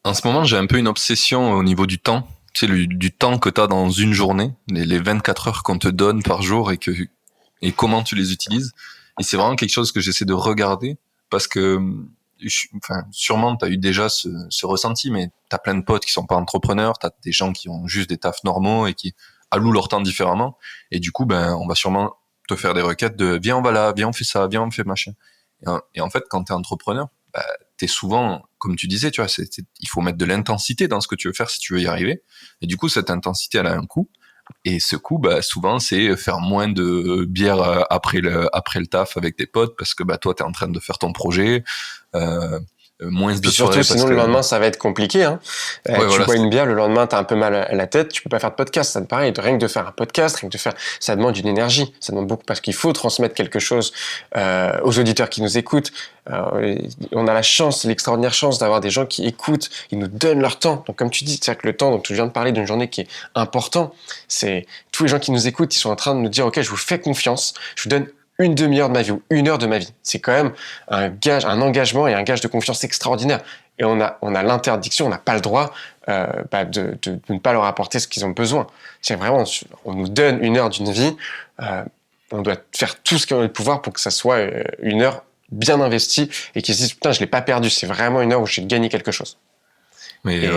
B: En ce moment, j'ai un peu une obsession au niveau du temps. Tu sais, du temps que tu as dans une journée, les 24 heures qu'on te donne par jour et comment tu les utilises. Et c'est vraiment quelque chose que j'essaie de regarder parce que, sûrement, tu as eu déjà ce ressenti, mais tu as plein de potes qui sont pas entrepreneurs, tu as des gens qui ont juste des tafs normaux et qui allouent leur temps différemment. Et du coup, on va sûrement te faire des requêtes de viens, on va là, viens, on fait ça, viens, on fait machin. Et en fait, quand tu es entrepreneur, t'es souvent, comme tu disais, tu vois, il faut mettre de l'intensité dans ce que tu veux faire si tu veux y arriver. Et du coup, cette intensité, elle a un coût. Et ce coût, souvent, c'est faire moins de bière après le taf avec tes potes parce que toi, t'es en train de faire ton projet. Moins de
A: Puis
B: soirées
A: surtout, sinon le lendemain, ça va être compliqué. Hein.
B: Ouais,
A: tu bois une bière, le lendemain, t'as un peu mal à la tête, tu peux pas faire de podcast. Ça te pareil, rien que de faire un podcast, rien que de faire, ça demande une énergie, ça demande beaucoup parce qu'il faut transmettre quelque chose aux auditeurs qui nous écoutent. On a la chance, l'extraordinaire chance d'avoir des gens qui écoutent, ils nous donnent leur temps. Donc comme tu dis, c'est-à-dire que le temps, donc tu viens de parler d'une journée qui est important. C'est tous les gens qui nous écoutent, ils sont en train de nous dire, ok, je vous fais confiance, je vous donne une demi-heure de ma vie ou une heure de ma vie. C'est quand même un engagement et un gage de confiance extraordinaire. Et on a l'interdiction, on n'a pas le droit de ne pas leur apporter ce qu'ils ont besoin. C'est vraiment, on nous donne une heure d'une vie, on doit faire tout ce qu'on a le pouvoir pour que ça soit une heure bien investie et qu'ils se disent putain, je l'ai pas perdu. C'est vraiment une heure où j'ai gagné quelque chose.
B: Mais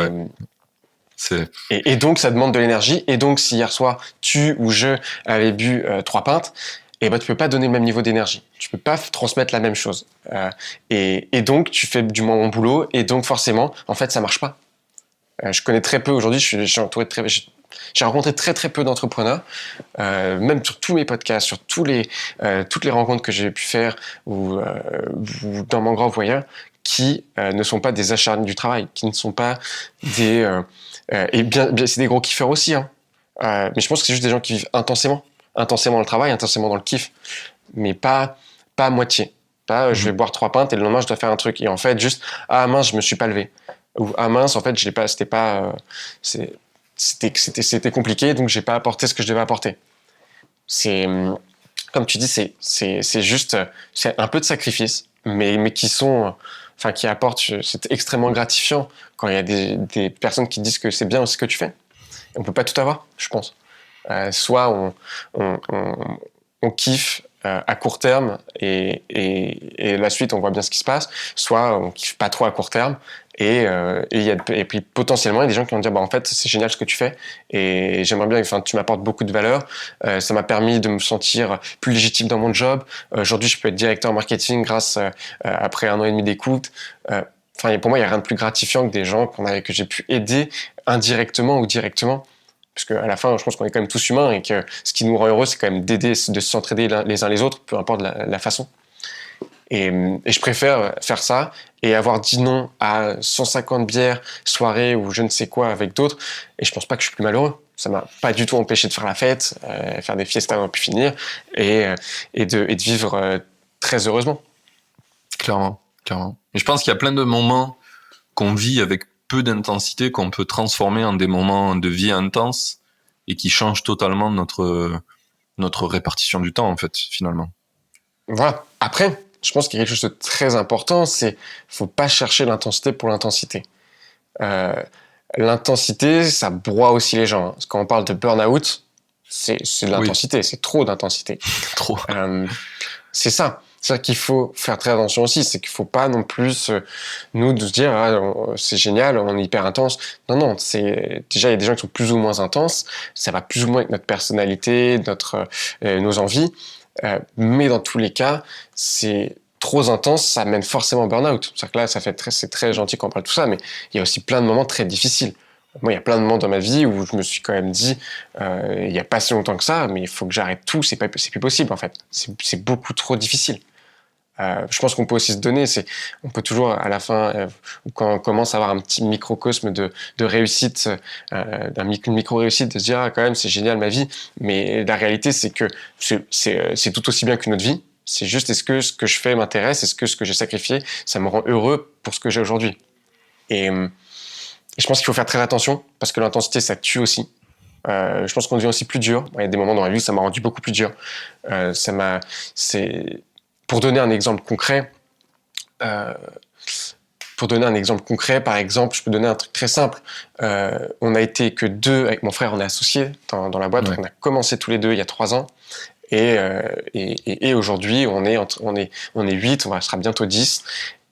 A: et donc ça demande de l'énergie. Et donc si hier soir tu ou je avais bu 3 pintes, tu peux pas donner le même niveau d'énergie. Tu peux pas transmettre la même chose. Et donc, tu fais du moins mon boulot. Et donc, forcément, en fait, ça marche pas. Je connais très peu aujourd'hui. J'ai rencontré très, très peu d'entrepreneurs. Même sur tous mes podcasts, sur toutes les rencontres que j'ai pu faire ou dans mon grand voyage, qui ne sont pas des acharnés du travail, qui ne sont pas des... c'est des gros kiffeurs aussi. Hein. Mais je pense que c'est juste des gens qui vivent intensément le travail, intensément dans le kiff, mais pas à moitié. Pas je vais boire 3 pintes et le lendemain je dois faire un truc et en fait juste ah mince je me suis pas levé ou ah mince en fait je l'ai pas, c'était compliqué donc j'ai pas apporté ce que je devais apporter. C'est comme tu dis c'est juste c'est un peu de sacrifice mais qui apportent, c'est extrêmement gratifiant quand il y a des personnes qui disent que c'est bien ce que tu fais. On peut pas tout avoir, je pense. Soit on kiffe à court terme et la suite on voit bien ce qui se passe, soit on kiffe pas trop à court terme et puis potentiellement il y a des gens qui vont dire en fait c'est génial ce que tu fais et j'aimerais bien, tu m'apportes beaucoup de valeur, ça m'a permis de me sentir plus légitime dans mon job, aujourd'hui je peux être directeur marketing grâce après 1 an et demi d'écoute. Pour moi il y a rien de plus gratifiant que des gens que j'ai pu aider indirectement ou directement. Parce qu'à la fin, je pense qu'on est quand même tous humains et que ce qui nous rend heureux, c'est quand même d'aider, de s'entraider les uns les autres, peu importe la façon. Et je préfère faire ça et avoir dit non à 150 bières, soirées ou je ne sais quoi avec d'autres. Et je pense pas que je suis plus malheureux. Ça m'a pas du tout empêché de faire la fête, faire des fiestas à pu finir et de vivre très heureusement.
B: Clairement. Et je pense qu'il y a plein de moments qu'on vit avec peu d'intensité qu'on peut transformer en des moments de vie intense et qui changent totalement notre répartition du temps en fait finalement.
A: Voilà. Après, je pense qu'il y a quelque chose de très important, c'est faut pas chercher l'intensité pour l'intensité. L'intensité, ça broie aussi les gens. Quand on parle de burn-out, c'est de l'intensité, c'est trop d'intensité.
B: Trop.
A: C'est ça. C'est-à-dire qu'il faut faire très attention aussi, c'est qu'il faut pas non plus nous de se dire c'est génial, on est hyper intense. Non, déjà il y a des gens qui sont plus ou moins intenses, ça va plus ou moins avec notre personnalité, nos envies, mais dans tous les cas, c'est trop intense, ça mène forcément au burn-out. C'est-à-dire que là, c'est très gentil quand on parle de tout ça, mais il y a aussi plein de moments très difficiles. Moi, il y a plein de moments dans ma vie où je me suis quand même dit, il n'y a pas si longtemps que ça, mais il faut que j'arrête tout, c'est plus possible en fait. C'est beaucoup trop difficile. Je pense qu'on peut aussi se donner, on peut toujours à la fin, quand on commence à avoir un petit microcosme de réussite, une micro-réussite, de se dire quand même c'est génial ma vie, mais la réalité c'est que c'est tout aussi bien qu'une autre vie, C'est juste, est-ce que ce que je fais m'intéresse? Est-ce que ce que j'ai sacrifié, ça me rend heureux pour ce que j'ai aujourd'hui? Et je pense qu'il faut faire très attention, parce que l'intensité, ça tue aussi. Je pense qu'on devient aussi plus dur. Il y a des moments dans la vie où ça m'a rendu beaucoup plus dur. Pour donner un exemple concret, par exemple, je peux donner un truc très simple. On a été que 2 avec mon frère, on est associés dans la boîte.
B: Ouais.
A: On a commencé tous les 2 il y a 3 ans. Et aujourd'hui, on est 8, on sera bientôt 10.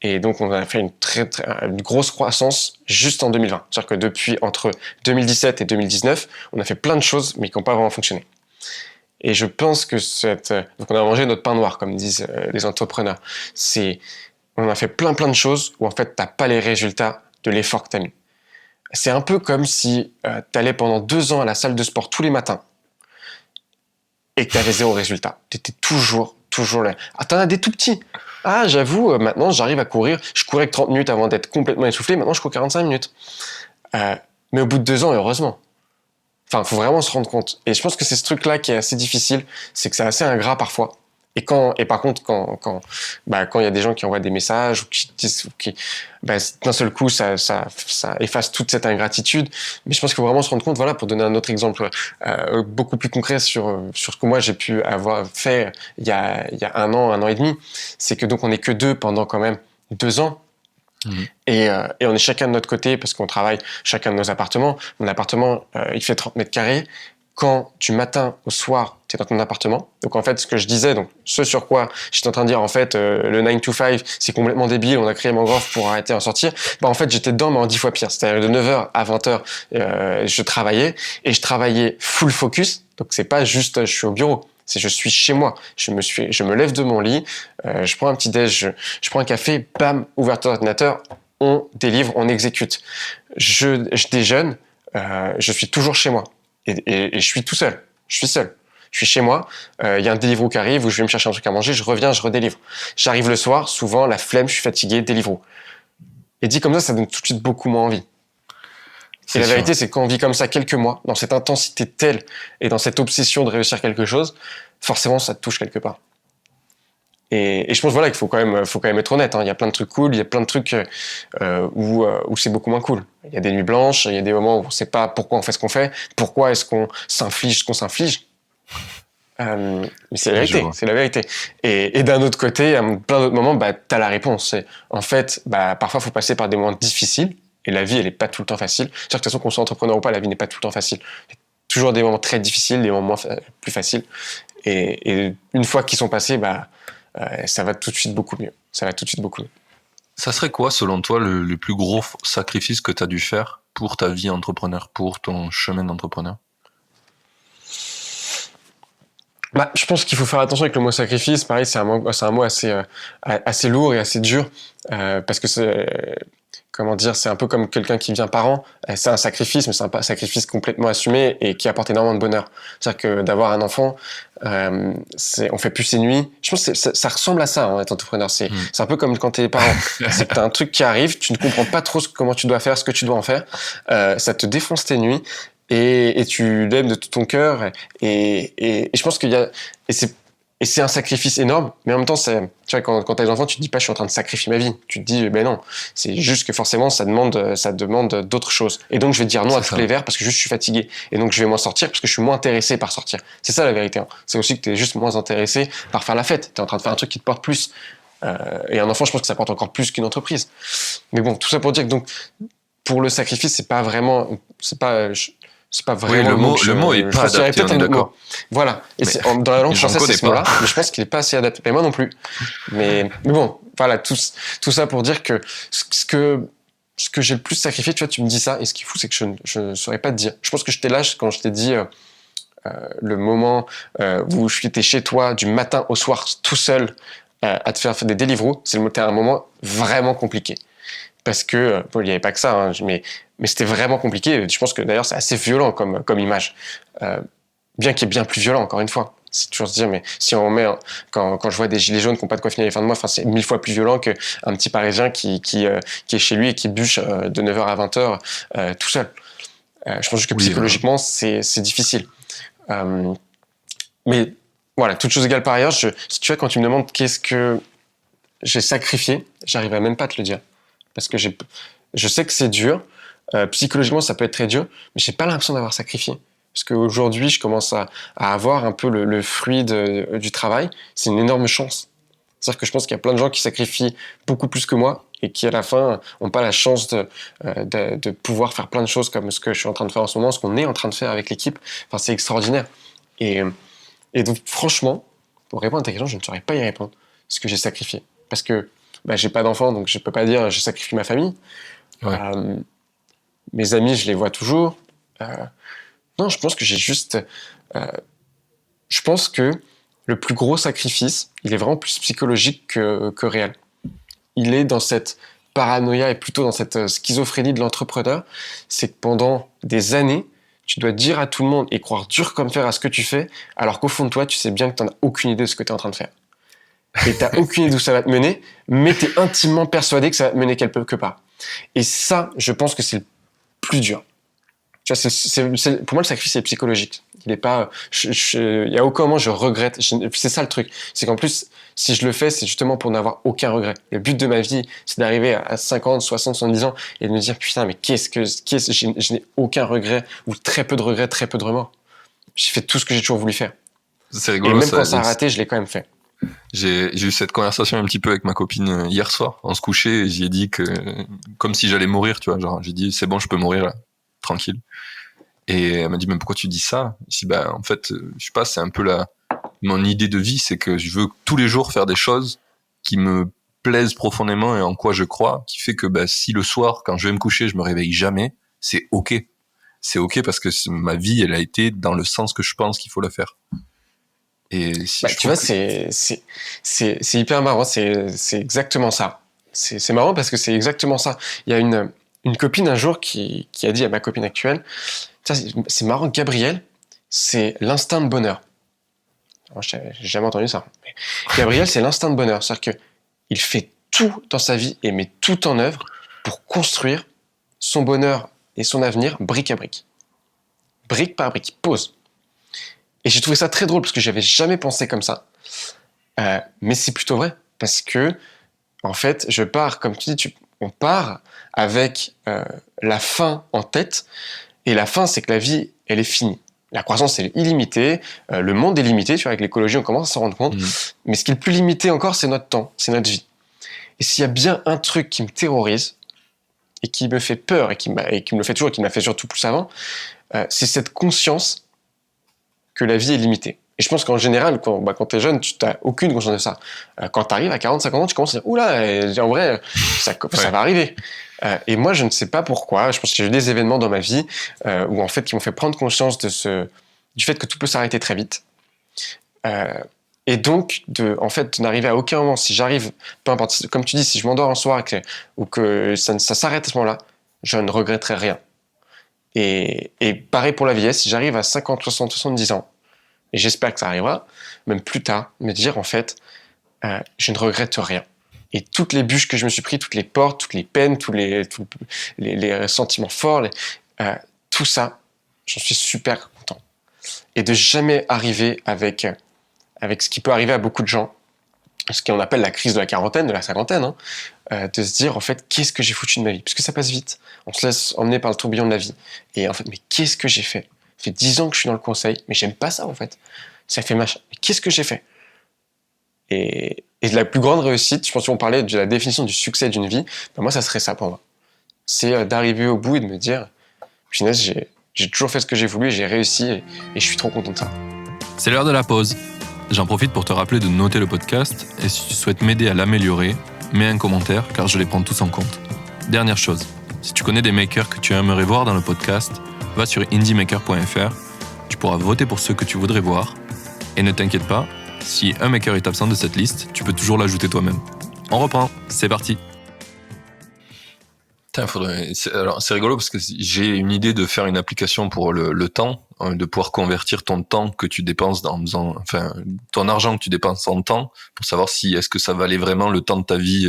A: Et donc, on a fait une grosse croissance juste en 2020. C'est-à-dire que depuis, entre 2017 et 2019, on a fait plein de choses, mais qui n'ont pas vraiment fonctionné. Et je pense que donc on a mangé notre pain noir, comme disent les entrepreneurs. On a fait plein de choses où, en fait, t'as pas les résultats de l'effort que t'as mis. C'est un peu comme si t'allais pendant 2 ans à la salle de sport tous les matins et que t'avais 0 résultat. T'étais toujours là. Ah, t'en as des tout petits. Ah, j'avoue, maintenant, j'arrive à courir. Je courais que 30 minutes avant d'être complètement essoufflé. Maintenant, je cours 45 minutes. Mais au bout de 2 ans, heureusement. Enfin, faut vraiment se rendre compte. Et je pense que c'est ce truc-là qui est assez difficile. C'est que c'est assez ingrat parfois. Et par contre, quand il y a des gens qui envoient des messages ou d'un seul coup, ça efface toute cette ingratitude. Mais je pense qu'il faut vraiment se rendre compte, voilà, pour donner un autre exemple beaucoup plus concret sur ce que moi j'ai pu avoir fait il y a 1 an et demi, c'est que donc on n'est que 2 pendant quand même 2 ans. Et on est chacun de notre côté parce qu'on travaille chacun de nos appartements. Mon appartement, il fait 30 mètres carrés. Quand du matin au soir, tu es dans ton appartement. Donc en fait, ce que je disais, donc ce sur quoi j'étais en train de dire, en fait, le 9 to 5, c'est complètement débile, on a créé Mangrove pour arrêter d'en sortir. En fait, j'étais dedans, mais en 10 fois pire. C'est-à-dire de 9h à 20h, je travaillais full focus. Donc c'est pas juste, je suis au bureau. C'est je suis chez moi. Je me lève de mon lit, je prends un petit déj, je prends un café, bam, ouverture d'ordinateur, on délivre, on exécute. Je déjeune, je suis toujours chez moi. Et je suis tout seul. Je suis seul. Je suis chez moi. Il y a un Deliveroo qui arrive où je vais me chercher un truc à manger. Je reviens, je redélivre. J'arrive le soir. Souvent, la flemme, je suis fatigué. Deliveroo. Et dit comme ça donne tout de suite beaucoup moins envie. Et la vérité, c'est que quand on vit comme ça quelques mois, dans cette intensité telle et dans cette obsession de réussir quelque chose, forcément, ça te touche quelque part. Et je pense voilà qu'il faut quand même être honnête. Il y a plein de trucs cool, il y a plein de trucs où c'est beaucoup moins cool. Il y a des nuits blanches, il y a des moments où on ne sait pas pourquoi on fait ce qu'on fait, pourquoi est-ce qu'on s'inflige ce qu'on s'inflige. Mais c'est la vérité. Et d'un autre côté, à plein d'autres moments, t'as la réponse. En fait, parfois, il faut passer par des moments difficiles. Et la vie, elle n'est pas tout le temps facile. C'est-à-dire que de toute façon, qu'on soit entrepreneur ou pas, la vie n'est pas tout le temps facile. Il y a toujours des moments très difficiles, des moments plus faciles. Et une fois qu'ils sont passés, ça va tout de suite beaucoup mieux.
B: Ça serait quoi, selon toi, le plus gros sacrifice que tu as dû faire pour ta vie entrepreneur, pour ton chemin d'entrepreneur?
A: Je pense qu'il faut faire attention avec le mot sacrifice. Pareil, c'est un mot assez lourd et assez dur parce que c'est un peu comme quelqu'un qui devient parent. C'est un sacrifice, mais c'est un sacrifice complètement assumé et qui apporte énormément de bonheur. C'est-à-dire que d'avoir un enfant, on fait plus ses nuits. Je pense que ça ressemble à ça, être entrepreneur. C'est un peu comme quand t'es parent. C'est que t'as un truc qui arrive, tu ne comprends pas trop comment tu dois faire, ce que tu dois en faire. Ça te défonce tes nuits. Et tu l'aimes de tout ton cœur. Et je pense qu'il y a... Et c'est un sacrifice énorme, mais en même temps, tu vois, quand t'as des enfants, tu te dis pas, je suis en train de sacrifier ma vie. Tu te dis, non. C'est juste que forcément, ça demande d'autres choses. Et donc, je vais dire non à tous les verres parce que juste je suis fatigué. Et donc, je vais moins sortir parce que je suis moins intéressé par sortir. C'est ça la vérité. C'est aussi que t'es juste moins intéressé par faire la fête. T'es en train de faire un truc qui te porte plus. Et un enfant, je pense que ça porte encore plus qu'une entreprise. Mais bon, tout ça pour dire que donc, pour le sacrifice, c'est pas vraiment
B: le mot est pas adapté, on est d'accord.
A: Voilà. Et dans la langue française, c'est ce mot-là, mais je pense qu'il est pas assez adapté. Mais moi non plus. Mais bon, voilà, tout ça pour dire que ce que j'ai le plus sacrifié, tu vois, tu me dis ça, et ce qui est fou, c'est que je ne saurais pas te dire. Je pense que je t'ai lâché quand je t'ai dit le moment où j'étais chez toi du matin au soir tout seul à te faire des Deliveroo. C'était un moment vraiment compliqué. Parce que, il n'y avait pas que ça, mais c'était vraiment compliqué. Je pense que d'ailleurs, c'est assez violent comme image. Bien qu'il y ait bien plus violent, encore une fois. C'est toujours se dire, mais si on met, quand je vois des gilets jaunes qui n'ont pas de quoi finir les fins de mois, c'est 1000 fois plus violent qu'un petit Parisien qui est chez lui et qui bûche de 9h à 20h tout seul. Je pense juste que psychologiquement, c'est difficile. Mais Voilà, toute chose égale par ailleurs, si tu vois, quand tu me demandes qu'est-ce que j'ai sacrifié, j'arriverai même pas à te le dire. Parce que je sais que c'est dur, psychologiquement ça peut être très dur, mais j'ai pas l'impression d'avoir sacrifié. Parce qu'aujourd'hui, je commence à avoir un peu le fruit du travail. C'est une énorme chance. C'est-à-dire que je pense qu'il y a plein de gens qui sacrifient beaucoup plus que moi et qui, à la fin, n'ont pas la chance de pouvoir faire plein de choses comme ce que je suis en train de faire en ce moment, ce qu'on est en train de faire avec l'équipe. Enfin, c'est extraordinaire. Et, et donc, franchement, pour répondre à ta question, je ne saurais pas y répondre. Ce que j'ai sacrifié. Parce que j'ai pas d'enfant, donc je peux pas dire j'ai sacrifié ma famille.
B: Ouais.
A: Mes amis, je les vois toujours. Non, je pense que j'ai juste... je pense que le plus gros sacrifice, il est vraiment plus psychologique que réel. Il est dans cette paranoïa et plutôt dans cette schizophrénie de l'entrepreneur. C'est que pendant des années, tu dois dire à tout le monde et croire dur comme fer à ce que tu fais, alors qu'au fond de toi, tu sais bien que tu n'en as aucune idée de ce que tu es en train de faire. Et tu n'as aucune idée d'où ça va te mener, mais tu es intimement persuadé que ça va te mener quelque part. Et ça, je pense que c'est le plus dur. Tu vois, pour moi, le sacrifice est psychologique. Il est pas, il y a aucun moment je regrette. C'est ça le truc. C'est qu'en plus, si je le fais, c'est justement pour n'avoir aucun regret. Le but de ma vie, c'est d'arriver à 50, 60, 70 ans et de me dire, putain, mais je n'ai aucun regret ou très peu de regrets, très peu de remords. J'ai fait tout ce que j'ai toujours voulu faire.
B: C'est
A: Et
B: rigolo.
A: même quand ça a raté, je l'ai quand même fait.
B: J'ai eu cette conversation un petit peu avec ma copine hier soir. On se couchait et j'y ai dit que, comme si j'allais mourir, tu vois, genre, j'ai dit, c'est bon, je peux mourir là, tranquille. Et elle m'a dit, mais pourquoi tu dis ça? Je dis, en fait, je sais pas, c'est un peu mon idée de vie, c'est que je veux tous les jours faire des choses qui me plaisent profondément et en quoi je crois, qui fait que si le soir, quand je vais me coucher, je me réveille jamais, c'est ok. C'est ok parce que ma vie, elle a été dans le sens que je pense qu'il faut la faire. Et si
A: tu vois, c'est hyper marrant. C'est exactement ça. C'est marrant parce que c'est exactement ça. Il y a une copine un jour qui a dit à ma copine actuelle, c'est marrant, Gabriel, c'est l'instinct de bonheur. Alors, j'ai jamais entendu ça. Mais Gabriel, c'est l'instinct de bonheur. C'est-à-dire qu'il fait tout dans sa vie et met tout en œuvre pour construire son bonheur et son avenir brique à brique. Brique par brique. Pause. Et j'ai trouvé ça très drôle parce que j'avais jamais pensé comme ça. Mais c'est plutôt vrai. Parce que, en fait, je pars, comme tu dis, on part avec la fin en tête. Et la fin, c'est que la vie, elle est finie. La croissance, elle est illimitée. Le monde est limité. Tu vois, avec l'écologie, on commence à s'en rendre compte. Mais ce qui est le plus limité encore, c'est notre temps, c'est notre vie. Et s'il y a bien un truc qui me terrorise et qui me fait peur et qui me le fait toujours et qui m'a fait surtout plus avant, c'est cette conscience que la vie est limitée. Et je pense qu'en général, quand tu es jeune, tu n'as aucune conscience de ça. Quand tu arrives à 40, 50 ans, tu commences à dire « Oula, en vrai, ça va arriver ». Et moi, je ne sais pas pourquoi. Je pense que j'ai eu des événements dans ma vie où, en fait, qui m'ont fait prendre conscience du fait que tout peut s'arrêter très vite. Et donc, en fait, de n'arriver à aucun moment, si j'arrive, peu importe, comme tu dis, si je m'endors un soir ou que ça s'arrête à ce moment-là, je ne regretterai rien. Et pareil pour la vieillesse, si j'arrive à 50, 60, 70 ans, et j'espère que ça arrivera, même plus tard, me dire, en fait, je ne regrette rien. Et toutes les bûches que je me suis pris, toutes les portes, toutes les peines, tous les sentiments forts, tout ça, j'en suis super content. Et de jamais arriver avec ce qui peut arriver à beaucoup de gens, ce qu'on appelle la crise de la quarantaine, de la cinquantaine, de se dire, en fait, qu'est-ce que j'ai foutu de ma vie? Parce que ça passe vite. On se laisse emmener par le tourbillon de la vie. Et en fait, mais qu'est-ce que j'ai fait? Ça fait 10 ans que je suis dans le conseil, mais j'aime pas ça, en fait. Ça fait machin. Mais qu'est-ce que j'ai fait? Et de la plus grande réussite, je pense qu'on parlait de la définition du succès d'une vie, moi, ça serait ça pour moi. C'est d'arriver au bout et de me dire, punaise, j'ai toujours fait ce que j'ai voulu et j'ai réussi et je suis trop content de ça.
B: C'est l'heure de la pause. J'en profite pour te rappeler de noter le podcast et si tu souhaites m'aider à l'améliorer, mets un commentaire car je les prends tous en compte. Dernière chose, si tu connais des makers que tu aimerais voir dans le podcast, va sur indiemaker.fr, tu pourras voter pour ceux que tu voudrais voir et ne t'inquiète pas, si un maker est absent de cette liste, tu peux toujours l'ajouter toi-même. On reprend, c'est parti. C'est rigolo parce que j'ai une idée de faire une application pour le temps, de pouvoir convertir ton temps que tu dépenses ton argent que tu dépenses en temps pour savoir si est-ce que ça valait vraiment le temps de ta vie,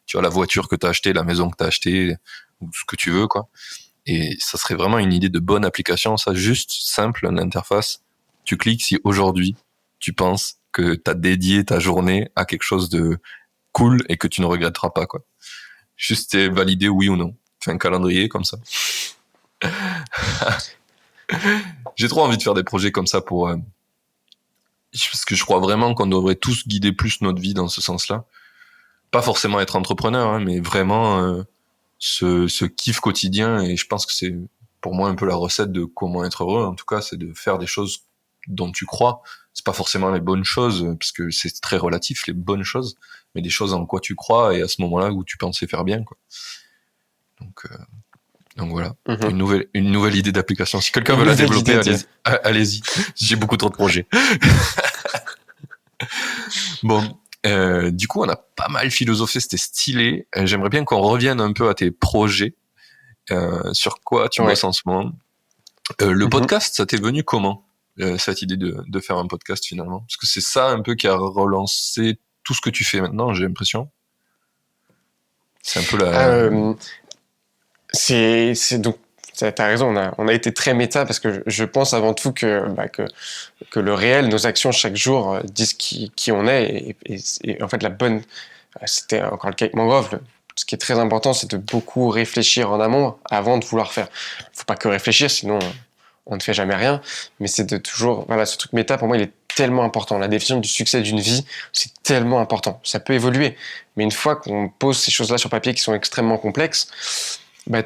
B: tu vois, la voiture que tu as achetée, la maison que tu as achetée, ou ce que tu veux, quoi. Et ça serait vraiment une idée de bonne application, ça, juste simple, l'interface. Tu cliques si aujourd'hui tu penses que t'as dédié ta journée à quelque chose de cool et que tu ne regretteras pas, quoi. Juste valider oui ou non. Fais un calendrier comme ça. J'ai trop envie de faire des projets comme ça parce que je crois vraiment qu'on devrait tous guider plus notre vie dans ce sens-là. Pas forcément être entrepreneur, hein, mais vraiment ce kiff quotidien. Et je pense que c'est pour moi un peu la recette de comment être heureux. En tout cas, c'est de faire des choses dont tu crois. C'est pas forcément les bonnes choses, parce que c'est très relatif, les bonnes choses, mais des choses en quoi tu crois et à ce moment-là où tu pensais faire bien, quoi. Donc voilà, une nouvelle idée d'application. Si quelqu'un veut la développer, allez-y. J'ai beaucoup trop de projets. Bon, du coup, on a pas mal philosophé, c'était stylé. J'aimerais bien qu'on revienne un peu à tes projets. Sur quoi tu bosses en ce moment. Le podcast, ça t'est venu comment, cette idée de faire un podcast finalement? Parce que c'est ça un peu qui a relancé tout ce que tu fais maintenant, j'ai l'impression. C'est un peu la...
A: C'est donc, t'as raison, on a été très méta parce que je pense avant tout que le réel, nos actions chaque jour disent qui on est et en fait la bonne, c'était encore le cas avec Mangrove, ce qui est très important, c'est de beaucoup réfléchir en amont avant de vouloir faire. Faut pas que réfléchir, sinon on ne fait jamais rien, mais c'est de toujours, voilà, ce truc méta pour moi il est tellement important. La définition du succès d'une vie, c'est tellement important. Ça peut évoluer, mais une fois qu'on pose ces choses-là sur papier qui sont extrêmement complexes,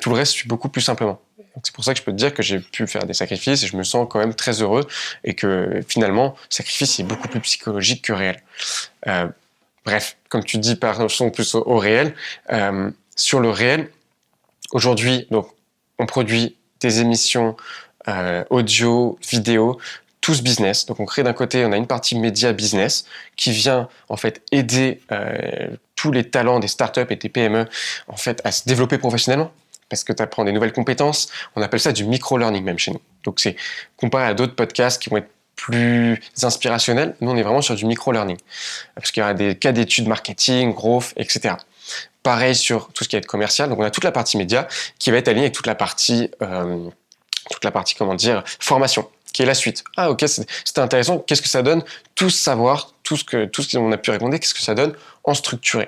A: tout le reste suit beaucoup plus simplement. Donc c'est pour ça que je peux te dire que j'ai pu faire des sacrifices et je me sens quand même très heureux et que finalement, le sacrifice est beaucoup plus psychologique que réel. Bref, comme tu dis, passons plus au réel. Sur le réel, aujourd'hui, donc, on produit des émissions audio, vidéo, tous business. Donc on crée d'un côté, on a une partie média business qui vient en fait aider tous les talents des startups et des PME en fait à se développer professionnellement. Parce que tu apprends des nouvelles compétences. On appelle ça du micro-learning même chez nous. Donc c'est comparé à d'autres podcasts qui vont être plus inspirationnels. Nous, on est vraiment sur du micro-learning. Parce qu'il y aura des cas d'études marketing, growth, etc. Pareil sur tout ce qui va être commercial. Donc on a toute la partie média qui va être alignée avec toute la partie formation, qui est la suite. Ah ok, c'était intéressant. Qu'est-ce que ça donne? Tout savoir, tout ce qu'on a pu répondre, qu'est-ce que ça donne en structuré?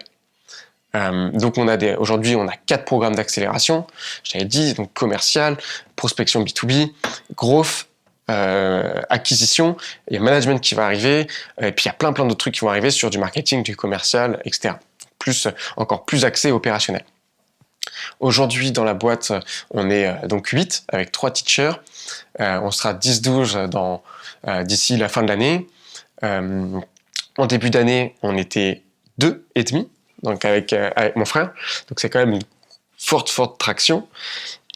A: Donc aujourd'hui on a 4 programmes d'accélération, j'avais dit, donc commercial, prospection B2B, growth, acquisition, il y a management qui va arriver, et puis il y a plein d'autres trucs qui vont arriver sur du marketing, du commercial, etc. Encore plus axé opérationnel. Aujourd'hui dans la boîte on est donc 8 avec 3 teachers, on sera 10-12 d'ici la fin de l'année. En début d'année on était 2 et demi. Donc avec mon frère, donc c'est quand même une forte traction.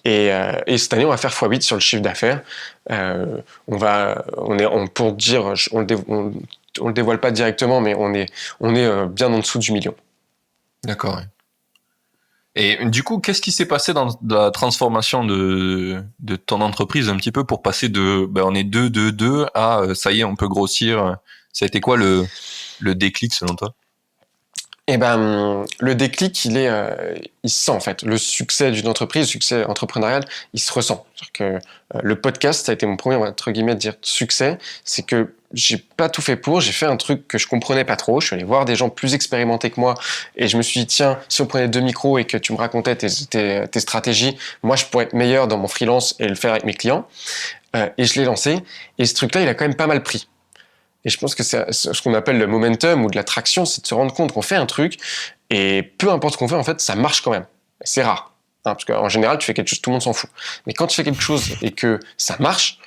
A: Et cette année, on va faire x8 sur le chiffre d'affaires. On le dévoile pas directement, mais on est bien en dessous du million.
B: D'accord. Ouais. Et du coup, qu'est-ce qui s'est passé dans la transformation de ton entreprise un petit peu pour passer de on est 2 à ça y est, on peut grossir. Ça a été quoi le déclic selon toi?
A: Le déclic, il se sent en fait. Le succès d'une entreprise, le succès entrepreneurial, il se ressent. C'est-à-dire que le podcast, ça a été mon premier, entre guillemets, dire succès. C'est que j'ai pas tout fait pour, j'ai fait un truc que je comprenais pas trop. Je suis allé voir des gens plus expérimentés que moi et je me suis dit, tiens, si on prenait 2 micros et que tu me racontais tes stratégies, moi, je pourrais être meilleur dans mon freelance et le faire avec mes clients. Et je l'ai lancé. Et ce truc-là, il a quand même pas mal pris. Et je pense que c'est ce qu'on appelle le momentum ou de la traction, c'est de se rendre compte qu'on fait un truc et peu importe ce qu'on fait, en fait, ça marche quand même. C'est rare. Parce qu'en général, tu fais quelque chose, tout le monde s'en fout. Mais quand tu fais quelque chose et que ça marche,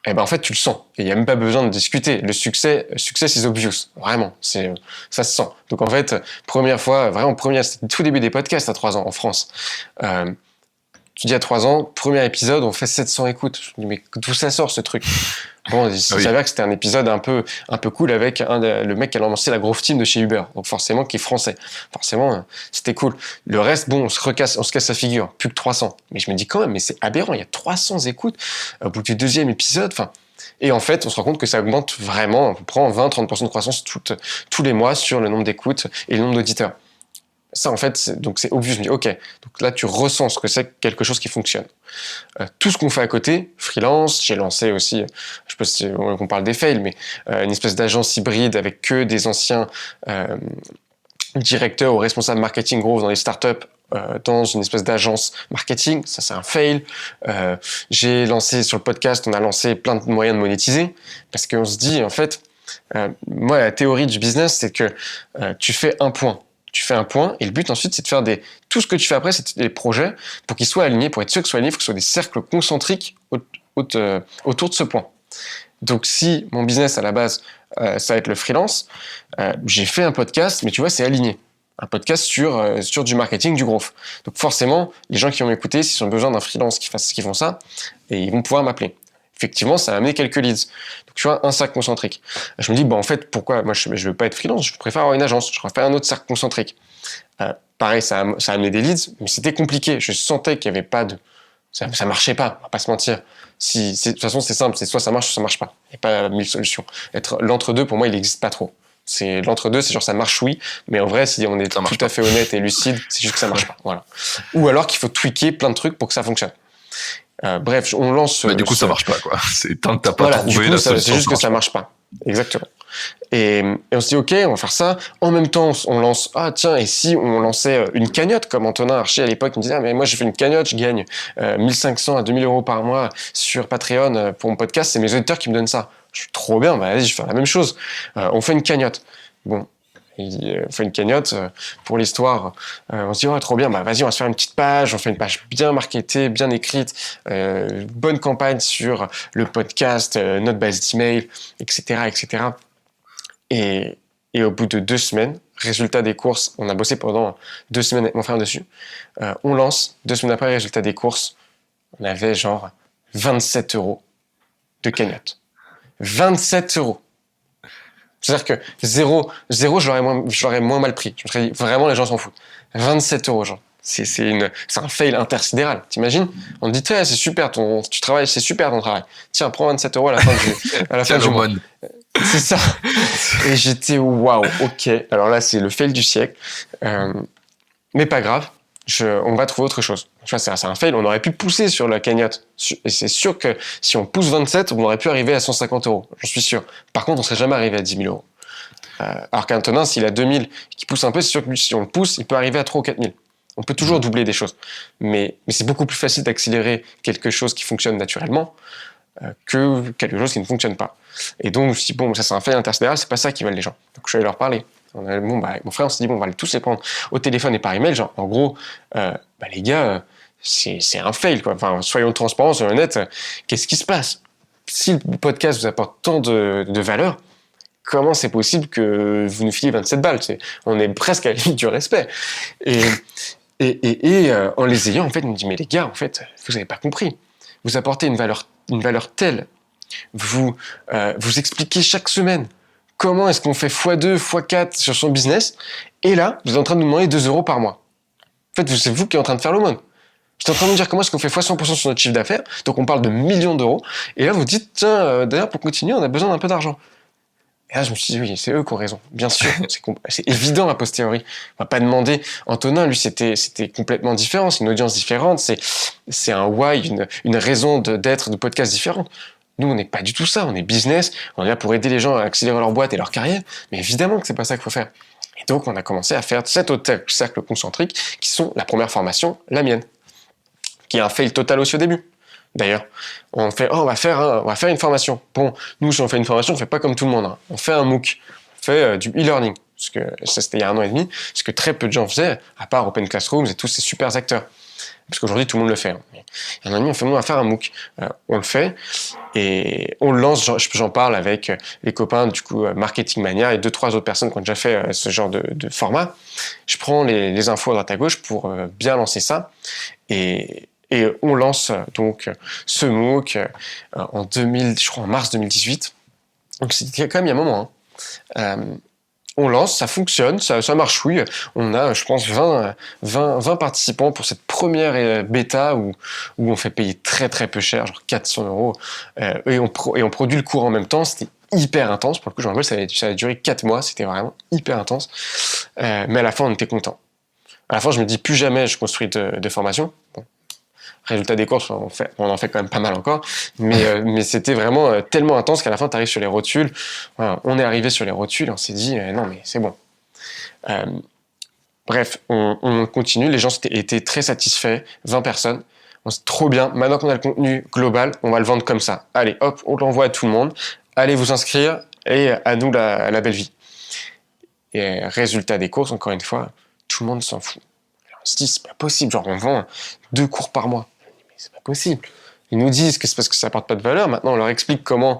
A: en fait, tu le sens. Et il n'y a même pas besoin de discuter. Le succès is obvious. Vraiment. Ça se sent. Donc, en fait, première fois, c'était le tout début des podcasts à 3 ans en France. Tu dis à 3 ans, premier épisode, on fait 700 écoutes. Je me dis, mais d'où ça sort ce truc? Bon, il s'avère que c'était un épisode un peu cool avec le mec qui a lancé la Growth Team de chez Uber. Donc forcément, qui est français. Forcément, c'était cool. Le reste, bon, on se casse la figure. Plus que 300. Mais je me dis quand même, mais c'est aberrant. Il y a 300 écoutes au bout du 2e épisode. Et en fait, on se rend compte que ça augmente vraiment. On prend 20-30% de croissance tous les mois sur le nombre d'écoutes et le nombre d'auditeurs. Ça, en fait, c'est obvious. Je me dis, OK, donc là, tu ressens ce que c'est quelque chose qui fonctionne. Tout ce qu'on fait à côté, freelance, j'ai lancé aussi, je sais pas si on parle des fails, mais une espèce d'agence hybride avec que des anciens directeurs ou responsables marketing gros dans les startups, dans une espèce d'agence marketing. Ça, c'est un fail. J'ai lancé sur le podcast, on a lancé plein de moyens de monétiser parce qu'on se dit, en fait, moi, la théorie du business, c'est que tu fais un point. Tu fais un point et le but ensuite, c'est de faire tout ce que tu fais après, c'est des projets pour qu'ils soient alignés, pour être sûr qu'ils soient alignés, il faut que ce soit des cercles concentriques autour de ce point. Donc, si mon business à la base, ça va être le freelance, j'ai fait un podcast, mais tu vois, c'est aligné. Un podcast sur du marketing, du growth. Donc, forcément, les gens qui vont m'écouter, s'ils ont besoin d'un freelance qui font ça, et ils vont pouvoir m'appeler. Effectivement, ça a amené quelques leads. Donc, tu vois, un cercle concentrique. Je me dis, en fait, pourquoi moi, je ne veux pas être freelance, je préfère avoir une agence, je préfère un autre cercle concentrique. Pareil, ça a amené des leads, mais c'était compliqué. Je sentais qu'il n'y avait pas de... Ça marchait pas, on va pas se mentir. De toute façon, c'est simple, c'est soit ça marche, soit ça marche pas. Il n'y a pas 1000 solutions. L'entre-deux, pour moi, il n'existe pas trop. L'entre-deux, c'est genre ça marche, oui, mais en vrai, si on est tout à fait honnête et lucide, c'est juste que ça marche pas. Voilà. Ou alors qu'il faut tweaker plein de trucs pour que ça fonctionne. Bref, on lance.
D: Mais du coup, ça marche pas, quoi. C'est tant que t'as pas trouvé la solution.
A: C'est juste que ça marche pas. Exactement. Et on se dit, OK, on va faire ça. En même temps, on lance, et si on lançait une cagnotte, comme Antonin Archer à l'époque me disait, mais moi j'ai fait une cagnotte, je gagne 1500 à 2000 euros par mois sur Patreon pour mon podcast, c'est mes auditeurs qui me donnent ça. Je suis trop bien, vas-y, je vais faire la même chose. On fait une cagnotte. Bon. On fait une cagnotte pour l'histoire. On se dit, trop bien, vas-y, on va se faire une petite page. On fait une page bien marketée, bien écrite, bonne campagne sur le podcast, notre base d'email, etc., etc. Et au bout de 2 semaines, résultat des courses, on a bossé pendant 2 semaines avec mon frère dessus. On lance, 2 semaines après, résultat des courses, on avait genre 27 € de cagnotte. 27 €. C'est-à-dire que 0, je l'aurais moins mal pris. Je me serais dit, vraiment, les gens s'en foutent. 27 €, genre. C'est un fail intersidéral. T'imagines? On te dit, c'est super, tu travailles, c'est super ton travail. Tiens, prends 27 € à la fin du mois. C'est ça. Et j'étais, waouh, ok. Alors là, c'est le fail du siècle. Mais pas grave. On va trouver autre chose. Tu vois, c'est un fail. On aurait pu pousser sur la cagnotte. Et c'est sûr que si on pousse 27, on aurait pu arriver à 150 €. J'en suis sûr. Par contre, on serait jamais arrivé à 10 000 €. Alors qu'Antonin, s'il a 2000 et qu'il pousse un peu, c'est sûr que si on le pousse, il peut arriver à 3 ou 4 000. On peut toujours doubler des choses. Mais c'est beaucoup plus facile d'accélérer quelque chose qui fonctionne naturellement que quelque chose qui ne fonctionne pas. Et donc, je me suis dit, ça c'est un fail intersidéral, c'est pas ça qu'ils veulent les gens. Donc, je suis allé leur parler. Avec mon frère, on s'est dit, on va tous les prendre au téléphone et par email. Genre, en gros, les gars, c'est un fail, quoi. Enfin, soyons transparents, soyons honnêtes. Qu'est-ce qui se passe? Si le podcast vous apporte tant de valeur, comment c'est possible que vous nous filiez 27 balles? On est presque à la limite du respect. Et en les ayant, en fait, on me dit, mais les gars, en fait, vous n'avez pas compris. Vous apportez une valeur telle. Vous expliquez chaque semaine comment est-ce qu'on fait x2, x4 sur son business. Et là, vous êtes en train de nous demander 2 € par mois. En fait, c'est vous qui êtes en train de faire l'aumône. J'étais en train de me dire comment est-ce qu'on fait x100% sur notre chiffre d'affaires. Donc, on parle de millions d'euros. Et là, vous dites, tiens, d'ailleurs, pour continuer, on a besoin d'un peu d'argent. Et là, je me suis dit, oui, c'est eux qui ont raison. Bien sûr, c'est évident a posteriori. On va pas demander. Antonin, lui, c'était complètement différent. C'est une audience différente. C'est un why, une raison d'être de podcast différente. Nous, on n'est pas du tout ça. On est business. On est là pour aider les gens à accélérer leur boîte et leur carrière. Mais évidemment que c'est pas ça qu'il faut faire. Et donc, on a commencé à faire 7 autres cercles concentriques qui sont la première formation, la mienne, qui est un fail total aussi au début. D'ailleurs, on fait, on va faire une formation. Bon, nous, si on fait une formation, on fait pas comme tout le monde. Hein. On fait un MOOC, on fait du e-learning. Parce que ça, c'était il y a 1 an et demi. Ce que très peu de gens faisaient, à part Open Classrooms et tous ces super acteurs. Parce qu'aujourd'hui, tout le monde le fait. Hein. Mais il y a 1 an et demi, on va faire un MOOC. On le fait et on le lance. J'en parle avec les copains, du coup, Marketing Mania et 2-3 autres personnes qui ont déjà fait ce genre de format. Je prends les infos à droite à gauche pour bien lancer ça. Et on lance donc ce MOOC en mars 2018. Donc c'était quand même il y a un moment. Hein. On lance, ça fonctionne, ça marche, oui. On a, je pense, 20 participants pour cette première bêta où on fait payer très très peu cher, genre 400 €. Et on produit le cours en même temps. C'était hyper intense. Pour le coup, je me rappelle, ça a duré 4 mois. C'était vraiment hyper intense. Mais à la fin, on était contents. À la fin, je me dis plus jamais je construis de formation. Bon. Résultat des courses, on en fait quand même pas mal encore, mais c'était vraiment tellement intense qu'à la fin, tu arrives sur les rotules. Voilà, on est arrivé sur les rotules et on s'est dit non, mais c'est bon. Bref, on continue. Les gens étaient très satisfaits. 20 personnes. C'est trop bien. Maintenant qu'on a le contenu global, on va le vendre comme ça. Allez, hop, on l'envoie à tout le monde. Allez vous inscrire et à nous la belle vie. Et résultat des courses, encore une fois, tout le monde s'en fout. Alors, on se dit, c'est pas possible. Genre, on vend 2 cours par mois. Mais c'est pas possible. Ils nous disent que c'est parce que ça apporte pas de valeur. Maintenant, on leur explique comment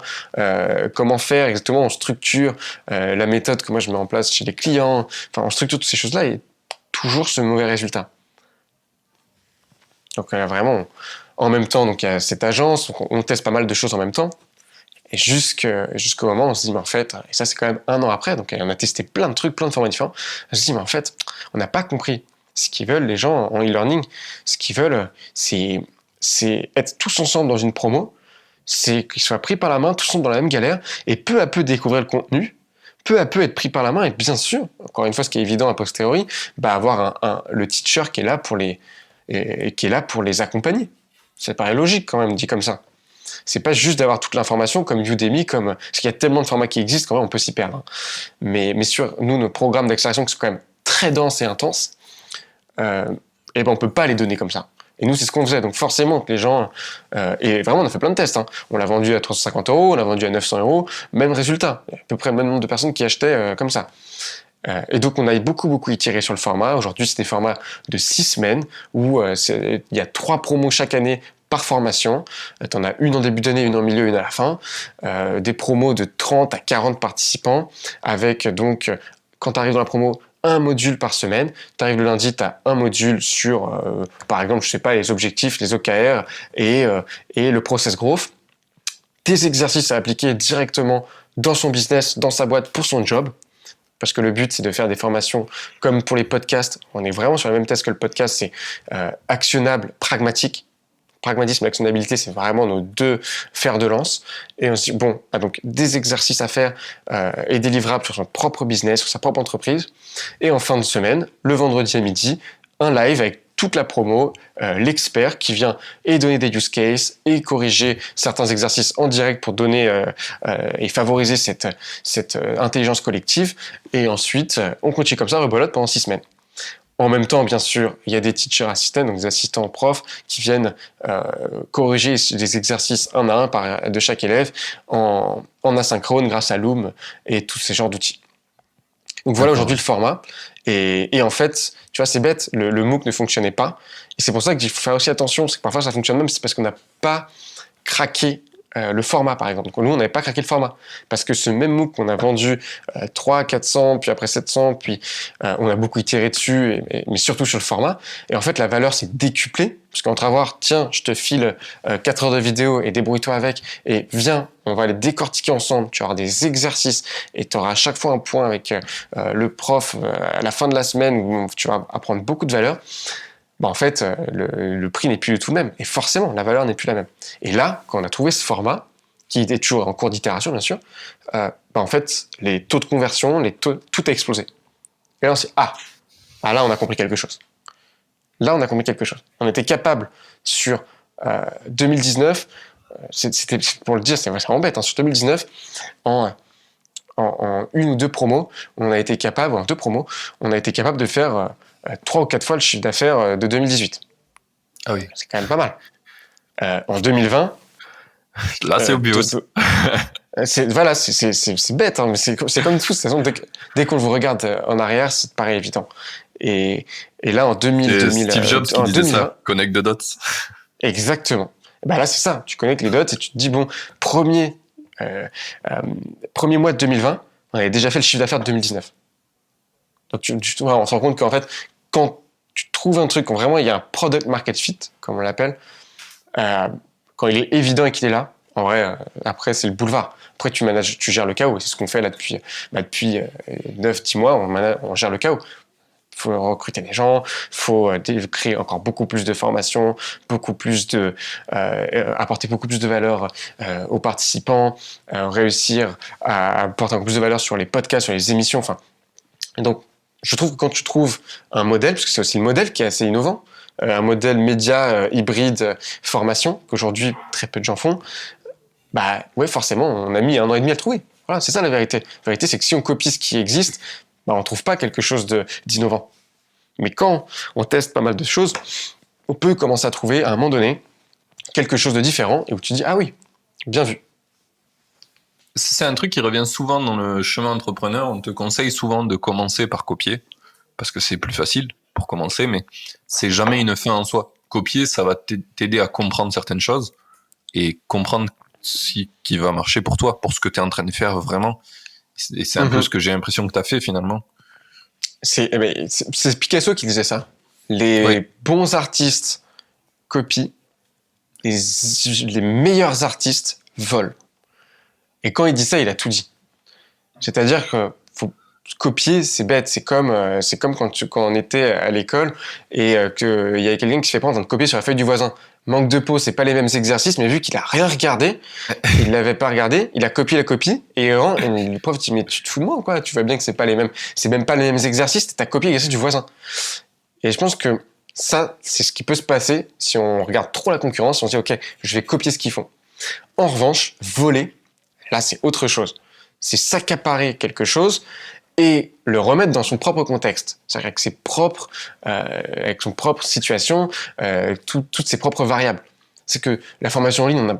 A: faire exactement. On structure la méthode que moi je mets en place chez les clients. Enfin, on structure toutes ces choses-là et toujours ce mauvais résultat. Donc vraiment, en même temps, donc il y a cette agence, donc on teste pas mal de choses en même temps. Et jusqu'au moment où on se dit, mais en fait, et ça c'est quand même 1 an après, donc on a testé plein de trucs, plein de formats différents. On se dit, mais en fait, on n'a pas compris ce qu'ils veulent les gens en e-learning. Ce qu'ils veulent, c'est être tous ensemble dans une promo, c'est qu'ils soient pris par la main, tous ensemble dans la même galère, et peu à peu découvrir le contenu, peu à peu être pris par la main, et bien sûr, encore une fois, ce qui est évident a posteriori, avoir le teacher qui est là pour les accompagner. Ça paraît logique quand même, dit comme ça. C'est pas juste d'avoir toute l'information comme Udemy, parce qu'il y a tellement de formats qui existent qu'en vrai on peut s'y perdre. Mais sur nous, nos programmes d'accélération qui sont quand même très denses et intenses, on peut pas les donner comme ça. Et nous, c'est ce qu'on faisait. Donc forcément que les gens... et vraiment, on a fait plein de tests. Hein. On l'a vendu à 350 €, on l'a vendu à 900 €. Même résultat. Il y a à peu près le même nombre de personnes qui achetaient comme ça. Et donc, on a beaucoup itéré sur le format. Aujourd'hui, c'est des formats de 6 semaines où il y a 3 promos chaque année par formation. Tu en as une en début d'année, une en milieu, une à la fin. Des promos de 30 à 40 participants avec donc, quand tu arrives dans la promo, un module par semaine. Tu arrives le lundi, tu as un module sur, par exemple, je sais pas, les objectifs, les OKR et le process growth. Des exercices à appliquer directement dans son business, dans sa boîte, pour son job. Parce que le but, c'est de faire des formations comme pour les podcasts. On est vraiment sur la même thèse que le podcast, c'est actionnable, pragmatique. Pragmatisme et actionnabilité, c'est vraiment nos 2 fers de lance. Et on se dit, donc des exercices à faire et des livrables sur son propre business, sur sa propre entreprise. Et en fin de semaine, le vendredi à midi, un live avec toute la promo, l'expert qui vient et donner des use cases et corriger certains exercices en direct pour donner et favoriser cette intelligence collective. Et ensuite, on continue comme ça, rebolote pendant 6 semaines. En même temps, bien sûr, il y a des teacher assistants, donc des assistants profs, qui viennent corriger les exercices un à un de chaque élève en asynchrone grâce à Loom et tous ces genres d'outils. Donc voilà aujourd'hui le format. Et en fait, tu vois, c'est bête, le MOOC ne fonctionnait pas. Et c'est pour ça qu'il faut faire aussi attention, c'est que parfois ça fonctionne même, c'est parce qu'on n'a pas craqué le format, par exemple. Donc, nous, on n'avait pas craqué le format. Parce que ce même MOOC qu'on a vendu 300, 400, puis après 700, puis on a beaucoup itéré dessus, mais surtout sur le format. Et en fait, la valeur s'est décuplée. Parce qu'entre avoir, tiens, je te file 4 heures de vidéo et débrouille-toi avec, et viens, on va les décortiquer ensemble, tu auras des exercices, et tu auras à chaque fois un point avec le prof à la fin de la semaine où tu vas apprendre beaucoup de valeur. En fait, le prix n'est plus du tout le même. Et forcément, la valeur n'est plus la même. Et là, quand on a trouvé ce format, qui était toujours en cours d'itération, bien sûr, en fait, les taux de conversion, tout a explosé. Et là, on s'est dit, là, on a compris quelque chose. Là, on a compris quelque chose. On était capable, sur 2019, c'était, pour le dire, c'est vraiment bête, sur 2019, en 1 ou 2 promos, en 2 promos, on a été capable de faire 3 ou 4 fois le chiffre d'affaires de 2018.
B: Ah oui.
A: C'est quand même pas mal. En 2020...
D: Là, c'est obvious.
A: C'est bête, hein, mais c'est comme tout. De toute façon, dès qu'on vous regarde en arrière, ça te paraît évident. Et là, en 2000...
D: Steve Jobs qui disait ça, connect the dots.
A: Exactement. Là, c'est ça. Tu connectes les dots et tu te dis, premier mois de 2020, on avait déjà fait le chiffre d'affaires de 2019. Donc, on se rend compte qu'en fait, quand tu trouves un truc, quand vraiment il y a un product market fit, comme on l'appelle, quand il est évident et qu'il est là, en vrai, après, c'est le boulevard. Après, tu gères le chaos. C'est ce qu'on fait là depuis 9-10 mois, on gère le chaos. Il faut recruter des gens, il faut créer encore beaucoup plus de formations, apporter beaucoup plus de valeur aux participants, réussir à apporter encore plus de valeur sur les podcasts, sur les émissions. Donc, je trouve que quand tu trouves un modèle, parce que c'est aussi le modèle qui est assez innovant, un modèle média hybride formation, qu'aujourd'hui très peu de gens font, bah ouais, forcément, on a mis 1 an et demi à le trouver. Voilà, c'est ça la vérité. La vérité, c'est que si on copie ce qui existe, bah on trouve pas quelque chose d'innovant. Mais quand on teste pas mal de choses, on peut commencer à trouver, à un moment donné, quelque chose de différent, et où tu dis, ah oui, bien vu.
B: C'est un truc qui revient souvent dans le chemin entrepreneur. On te conseille souvent de commencer par copier, parce que c'est plus facile pour commencer, mais c'est jamais une fin en soi. Copier, ça va t'aider à comprendre certaines choses et comprendre ce qui va marcher pour toi, pour ce que tu es en train de faire vraiment. Et c'est un peu ce que j'ai l'impression que tu as fait finalement.
A: C'est Picasso qui disait ça. Les bons artistes copient, les meilleurs artistes volent. Et quand il dit ça, il a tout dit. C'est-à-dire que faut copier, c'est bête. C'est comme quand on était à l'école et qu'il y avait quelqu'un qui se fait prendre en train de copier sur la feuille du voisin. Manque de peau, c'est pas les mêmes exercices, mais vu qu'il a rien regardé, il l'avait pas regardé, il a copié la copie, et le prof dit, mais tu te fous de moi, quoi? Tu vois bien que c'est même pas les mêmes exercices, t'as copié l'exercice du voisin. Et je pense que ça, c'est ce qui peut se passer si on regarde trop la concurrence, on se dit, ok, je vais copier ce qu'ils font. En revanche, voler, là, c'est autre chose. C'est s'accaparer quelque chose et le remettre dans son propre contexte, c'est-à-dire avec son propre situation, toutes ses propres variables. C'est que la formation en ligne,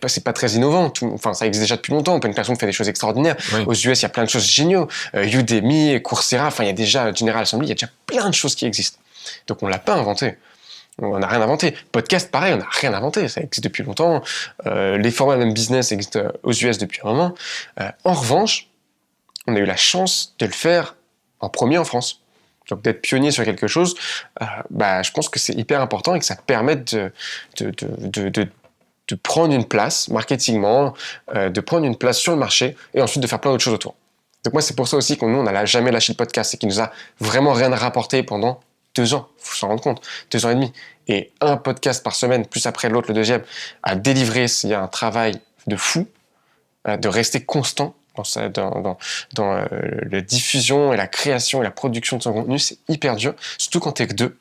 A: c'est pas très innovant. Ça existe déjà depuis longtemps. Open Classroom fait des choses extraordinaires. Oui. Aux US, il y a plein de choses géniaux. Udemy, Coursera, il y a déjà General Assembly, il y a déjà plein de choses qui existent. Donc on l'a pas inventé. On n'a rien inventé. Podcast, pareil, on n'a rien inventé. Ça existe depuis longtemps. Les formats même business existent aux US depuis un moment. En revanche, on a eu la chance de le faire en premier en France. Donc d'être pionnier sur quelque chose, je pense que c'est hyper important et que ça permet de prendre une place marketingement, de prendre une place sur le marché et ensuite de faire plein d'autres choses autour. Donc moi, c'est pour ça aussi que nous, on n'a jamais lâché le podcast et qu'il nous a vraiment rien rapporté pendant 2 ans. Il faut s'en rendre compte. 2 ans et demi. Et un podcast par semaine, plus après l'autre, le deuxième, à délivrer, il y a un travail de fou, de rester constant dans la diffusion et la création et la production de son contenu. C'est hyper dur, surtout quand t'es que 2.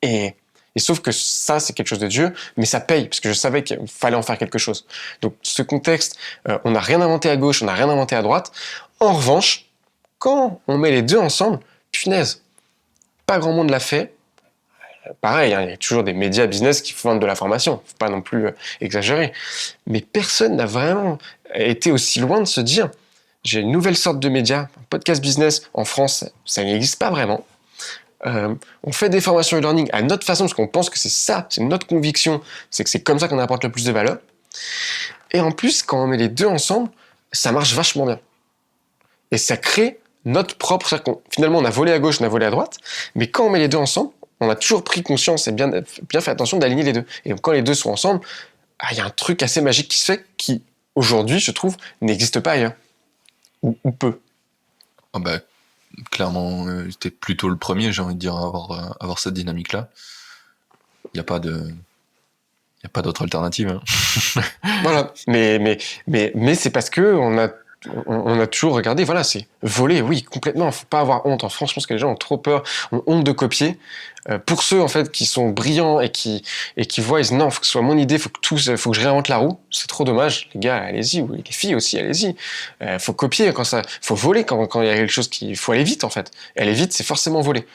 A: Et sauf que ça, c'est quelque chose de dur, mais ça paye, parce que je savais qu'il fallait en faire quelque chose. Donc ce contexte, on n'a rien inventé à gauche, on n'a rien inventé à droite. En revanche, quand on met les deux ensemble, punaise, pas grand monde l'a fait. Pareil, il y a toujours des médias business qui vendent de la formation, faut pas non plus exagérer. Mais personne n'a vraiment été aussi loin de se dire, j'ai une nouvelle sorte de média, un podcast business en France, ça n'existe pas vraiment. On fait des formations e-learning à notre façon, parce qu'on pense que c'est ça, c'est notre conviction, c'est que c'est comme ça qu'on apporte le plus de valeur. Et en plus, quand on met les deux ensemble, ça marche vachement bien. Et ça crée notre propre... Finalement, on a volé à gauche, on a volé à droite, mais quand on met les deux ensemble, on a toujours pris conscience et bien fait attention d'aligner les deux. Et donc, quand les deux sont ensemble, il y a un truc assez magique qui se fait, qui, aujourd'hui, je trouve, n'existe pas ailleurs. Ou peu.
B: Clairement, c'était plutôt le premier, j'ai envie de dire, à avoir cette dynamique-là. Il n'y a pas d'autre alternative. Hein.
A: Voilà. Mais c'est parce que on a toujours regardé, voilà, c'est voler, oui, complètement. Faut pas avoir honte. En France, je pense que les gens ont trop peur, ont honte de copier. Pour ceux, en fait, qui sont brillants et qui voient, ils disent non, faut que ce soit mon idée, faut que je réinvente la roue. C'est trop dommage. Les gars, allez-y. Oui, les filles aussi, allez-y. Faut copier faut voler quand il y a quelque chose faut aller vite, en fait. Et aller vite, c'est forcément voler.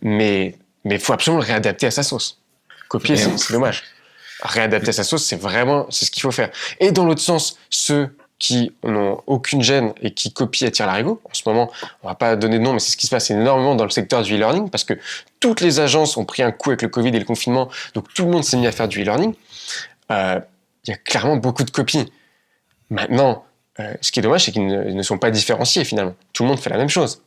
A: Mais faut absolument le réadapter à sa sauce. Copier, c'est dommage. Réadapter à sa sauce, c'est ce qu'il faut faire. Et dans l'autre sens, ceux qui n'ont aucune gêne et qui copient à tire-larigot. En ce moment, on va pas donner de nom, mais c'est ce qui se passe énormément dans le secteur du e-learning, parce que toutes les agences ont pris un coup avec le Covid et le confinement, donc tout le monde s'est mis à faire du e-learning. Il y a clairement beaucoup de copies. Maintenant, ce qui est dommage, c'est qu'ils ne sont pas différenciés finalement. Tout le monde fait la même chose.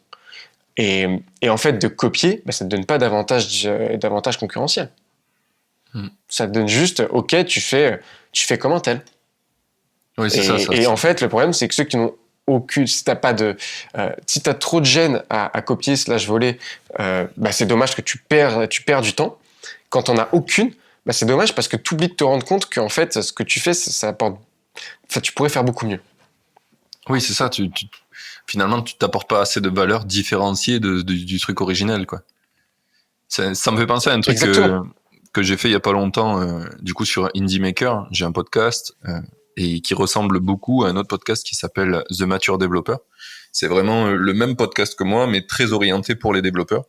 A: Et en fait, de copier, ça ne te donne pas d'avantage concurrentiel. Ça te donne juste, ok, tu fais comme un tel.
B: Oui, c'est
A: et en fait, le problème, c'est que ceux qui n'ont aucune, si t'as trop de gêne à copier / voler, c'est dommage que tu perds du temps. Quand on a aucune, c'est dommage parce que tu oublies de te rendre compte qu'en fait, ce que tu fais, ça apporte, tu pourrais faire beaucoup mieux.
B: Oui, c'est ça.
D: finalement, tu t'apportes pas assez de valeur différenciée du truc originel, quoi. Ça me fait penser à un truc que j'ai fait il y a pas longtemps, du coup, sur Indie Maker. J'ai un podcast et qui ressemble beaucoup à un autre podcast qui s'appelle The Mature Developer. C'est vraiment le même podcast que moi, mais très orienté pour les développeurs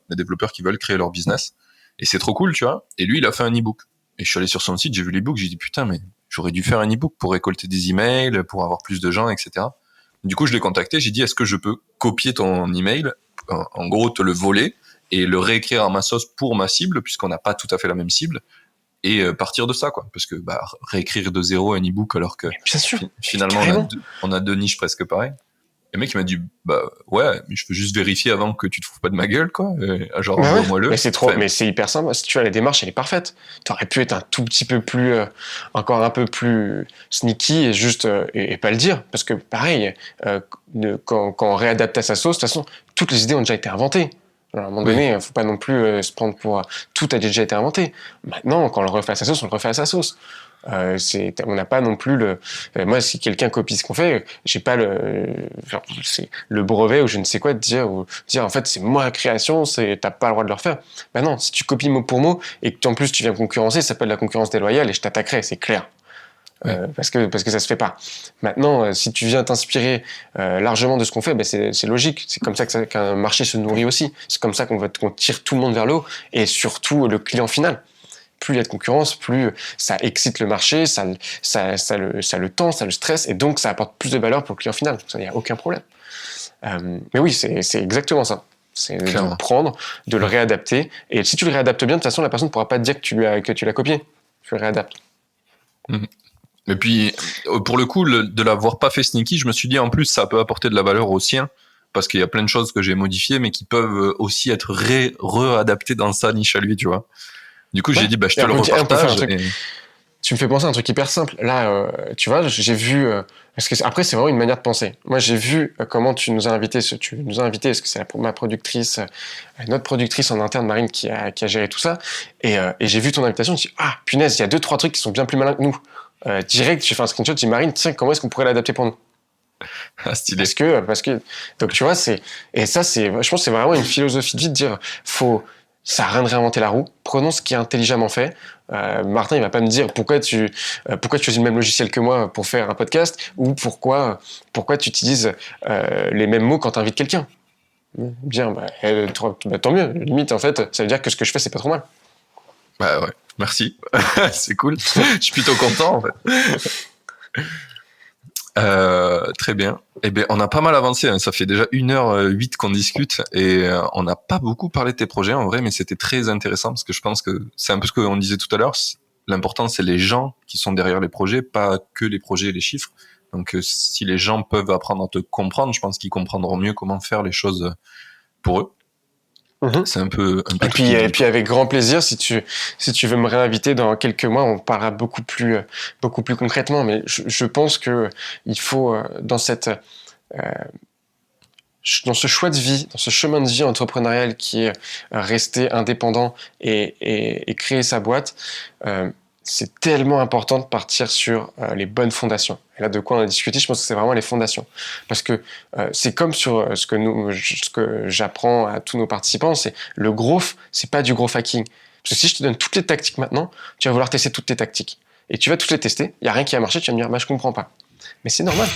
D: qui veulent créer leur business. Et c'est trop cool, tu vois. Et lui, il a fait un e-book. Et je suis allé sur son site, j'ai vu l'e-book, j'ai dit putain, mais j'aurais dû faire un e-book pour récolter des emails, pour avoir plus de gens, etc. Du coup, je l'ai contacté, j'ai dit est-ce que je peux copier ton email, en gros te le voler et le réécrire à ma sauce pour ma cible, puisqu'on n'a pas tout à fait la même cible, et partir de ça, quoi. Parce que réécrire de zéro un e-book alors que
A: bien sûr,
D: finalement on a deux niches presque pareilles. Le mec il m'a dit ouais, mais je veux juste vérifier avant que tu te fous pas de ma gueule, quoi. Genre envoie-moi-le.
A: Mais c'est trop, mais c'est hyper simple. Si tu as la démarche, elle est parfaite. T'aurais pu être un tout petit peu plus, encore un peu plus sneaky et juste et pas le dire, parce que pareil, quand on réadapte à sa sauce, de toute façon, toutes les idées ont déjà été inventées. Alors, à un moment donné, faut pas non plus se prendre pour tout a déjà été inventé. Maintenant, quand on le refait à sa sauce, on le refait à sa sauce. On n'a pas non plus moi, si quelqu'un copie ce qu'on fait, j'ai pas c'est le brevet ou je ne sais quoi de dire en fait c'est moi création, t'as pas le droit de le refaire. Ben non, si tu copies mot pour mot et que en plus tu viens concurrencer, ça s'appelle la concurrence déloyale et je t'attaquerai, c'est clair. Parce que ça se fait pas. Maintenant, si tu viens t'inspirer largement de ce qu'on fait, ben c'est logique. C'est comme ça qu'un marché se nourrit aussi. C'est comme ça qu'on tire tout le monde vers le haut et surtout le client final. Plus il y a de concurrence, plus ça excite le marché, ça le tend, ça le stresse, et donc ça apporte plus de valeur pour le client final. Ça, il n'y a aucun problème. Mais oui, c'est exactement ça. C'est de le prendre, de le réadapter, et si tu le réadaptes bien, de toute façon, la personne ne pourra pas te dire que tu l'as copié. Tu le réadaptes.
D: Et puis, pour le coup, de l'avoir pas fait sneaky, je me suis dit, en plus, ça peut apporter de la valeur au sien, parce qu'il y a plein de choses que j'ai modifiées, mais qui peuvent aussi être réadaptées dans sa niche à lui, tu vois. Du coup, j'ai dit, je te le repartage.
A: Tu me fais penser à un truc hyper simple. Là, tu vois, j'ai vu... parce que après, c'est vraiment une manière de penser. Moi, j'ai vu comment tu nous as invités, parce que c'est ma productrice, notre productrice en interne, Marine, qui a géré tout ça. Et j'ai vu ton invitation, je me suis dit, ah, punaise, il y a 2-3 trucs qui sont bien plus malins que nous. Direct, j'ai fait un screenshot, j'ai dit, Marine, tiens, comment est-ce qu'on pourrait l'adapter pour nous?
D: Ah, stylé.
A: Parce que... Donc, tu vois, et ça, je pense que c'est vraiment une philosophie de vie de dire, ça n'a rien de réinventer la roue. Prenons ce qui est intelligemment fait. Martin, il va pas me dire pourquoi tu utilises le même logiciel que moi pour faire un podcast ou pourquoi tu utilises les mêmes mots quand tu invites quelqu'un. Bien, tant mieux. Limite, en fait, ça veut dire que ce que je fais, c'est pas trop mal.
D: Bah ouais, merci. C'est cool. Je suis plutôt content, en fait. Très bien. Eh bien, on a pas mal avancé, hein. Ça fait déjà 1h08 qu'on discute et on n'a pas beaucoup parlé de tes projets en vrai, mais c'était très intéressant parce que je pense que c'est un peu ce qu'on disait tout à l'heure. L'important, c'est les gens qui sont derrière les projets, pas que les projets et les chiffres. Donc, si les gens peuvent apprendre à te comprendre, je pense qu'ils comprendront mieux comment faire les choses pour eux. C'est un peu
A: et puis avec grand plaisir, si tu veux me réinviter dans quelques mois, on parlera beaucoup plus concrètement. Mais je pense que il faut dans ce choix de vie, dans ce chemin de vie entrepreneurial qui est rester indépendant et créer sa boîte, c'est tellement important de partir sur les bonnes fondations. Et là, de quoi on a discuté, je pense que c'est vraiment les fondations. Parce que c'est comme sur ce que j'apprends à tous nos participants, c'est le growth, c'est pas du growth hacking. Parce que si je te donne toutes les tactiques maintenant, tu vas vouloir tester toutes tes tactiques. Et tu vas toutes les tester, il n'y a rien qui va marcher, tu vas me dire, je comprends pas. Mais c'est normal.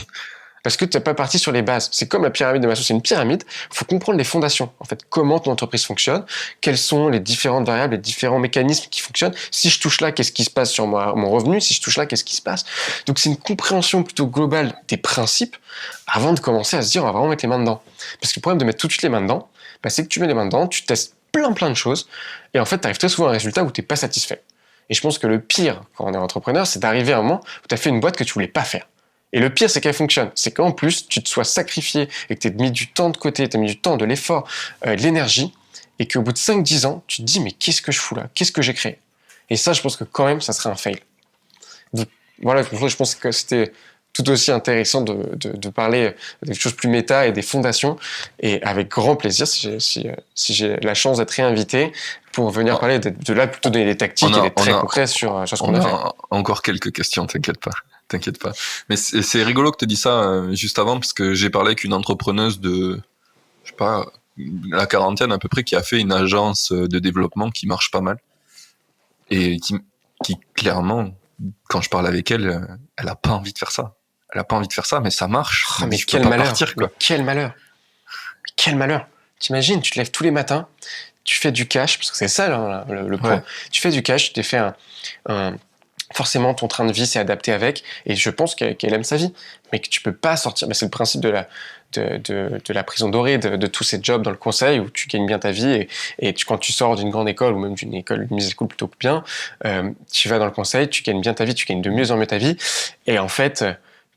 A: Parce que tu n'es pas parti sur les bases. C'est comme la pyramide de Maslow, c'est une pyramide. Il faut comprendre les fondations. En fait, comment ton entreprise fonctionne, quelles sont les différentes variables, les différents mécanismes qui fonctionnent. Si je touche là, qu'est-ce qui se passe sur mon revenu? Si je touche là, qu'est-ce qui se passe? Donc, c'est une compréhension plutôt globale des principes avant de commencer à se dire, on va vraiment mettre les mains dedans. Parce que le problème de mettre tout de suite les mains dedans, c'est que tu mets les mains dedans, tu testes plein de choses, et en fait, tu arrives très souvent à un résultat où tu n'es pas satisfait. Et je pense que le pire, quand on est entrepreneur, c'est d'arriver à un moment où tu as fait une boîte que tu voulais pas faire. Et le pire, c'est qu'elle fonctionne. C'est qu'en plus, tu te sois sacrifié et que tu aies mis du temps de côté, tu as mis du temps, de l'effort, de l'énergie, et qu'au bout de 5-10 ans, tu te dis, mais qu'est-ce que je fous là? Qu'est-ce que j'ai créé? Et ça, je pense que quand même, ça serait un fail. Donc, voilà, je pense que c'était tout aussi intéressant de parler des choses plus méta et des fondations. Et avec grand plaisir, si j'ai la chance d'être réinvité pour venir parler de là, plutôt donner des tactiques et des traits concrets sur ce qu'on a fait.
D: Encore quelques questions, t'inquiète pas. T'inquiète pas. Mais c'est rigolo que tu dis ça juste avant, parce que j'ai parlé avec une entrepreneuse de, je sais pas, la quarantaine à peu près, qui a fait une agence de développement qui marche pas mal. Et qui clairement, quand je parle avec elle, elle a pas envie de faire ça. Elle a pas envie de faire ça, mais ça marche.
A: Oh, mais
D: tu
A: quel
D: peux pas
A: malheur.
D: partir, quoi.
A: Mais quel malheur. Mais quel malheur. T'imagines, tu te lèves tous les matins, tu fais du cash, parce que c'est ça là, le point.
D: Ouais.
A: Tu fais du cash, tu t'es fait forcément ton train de vie s'est adapté avec, et je pense qu'elle aime sa vie, mais que tu peux pas sortir. Mais c'est le principe de la prison dorée, de tous ces jobs dans le conseil où tu gagnes bien ta vie, et quand tu sors d'une grande école, ou même d'une école, une music school plutôt que bien, tu vas dans le conseil, tu gagnes bien ta vie, tu gagnes de mieux en mieux ta vie, et en fait,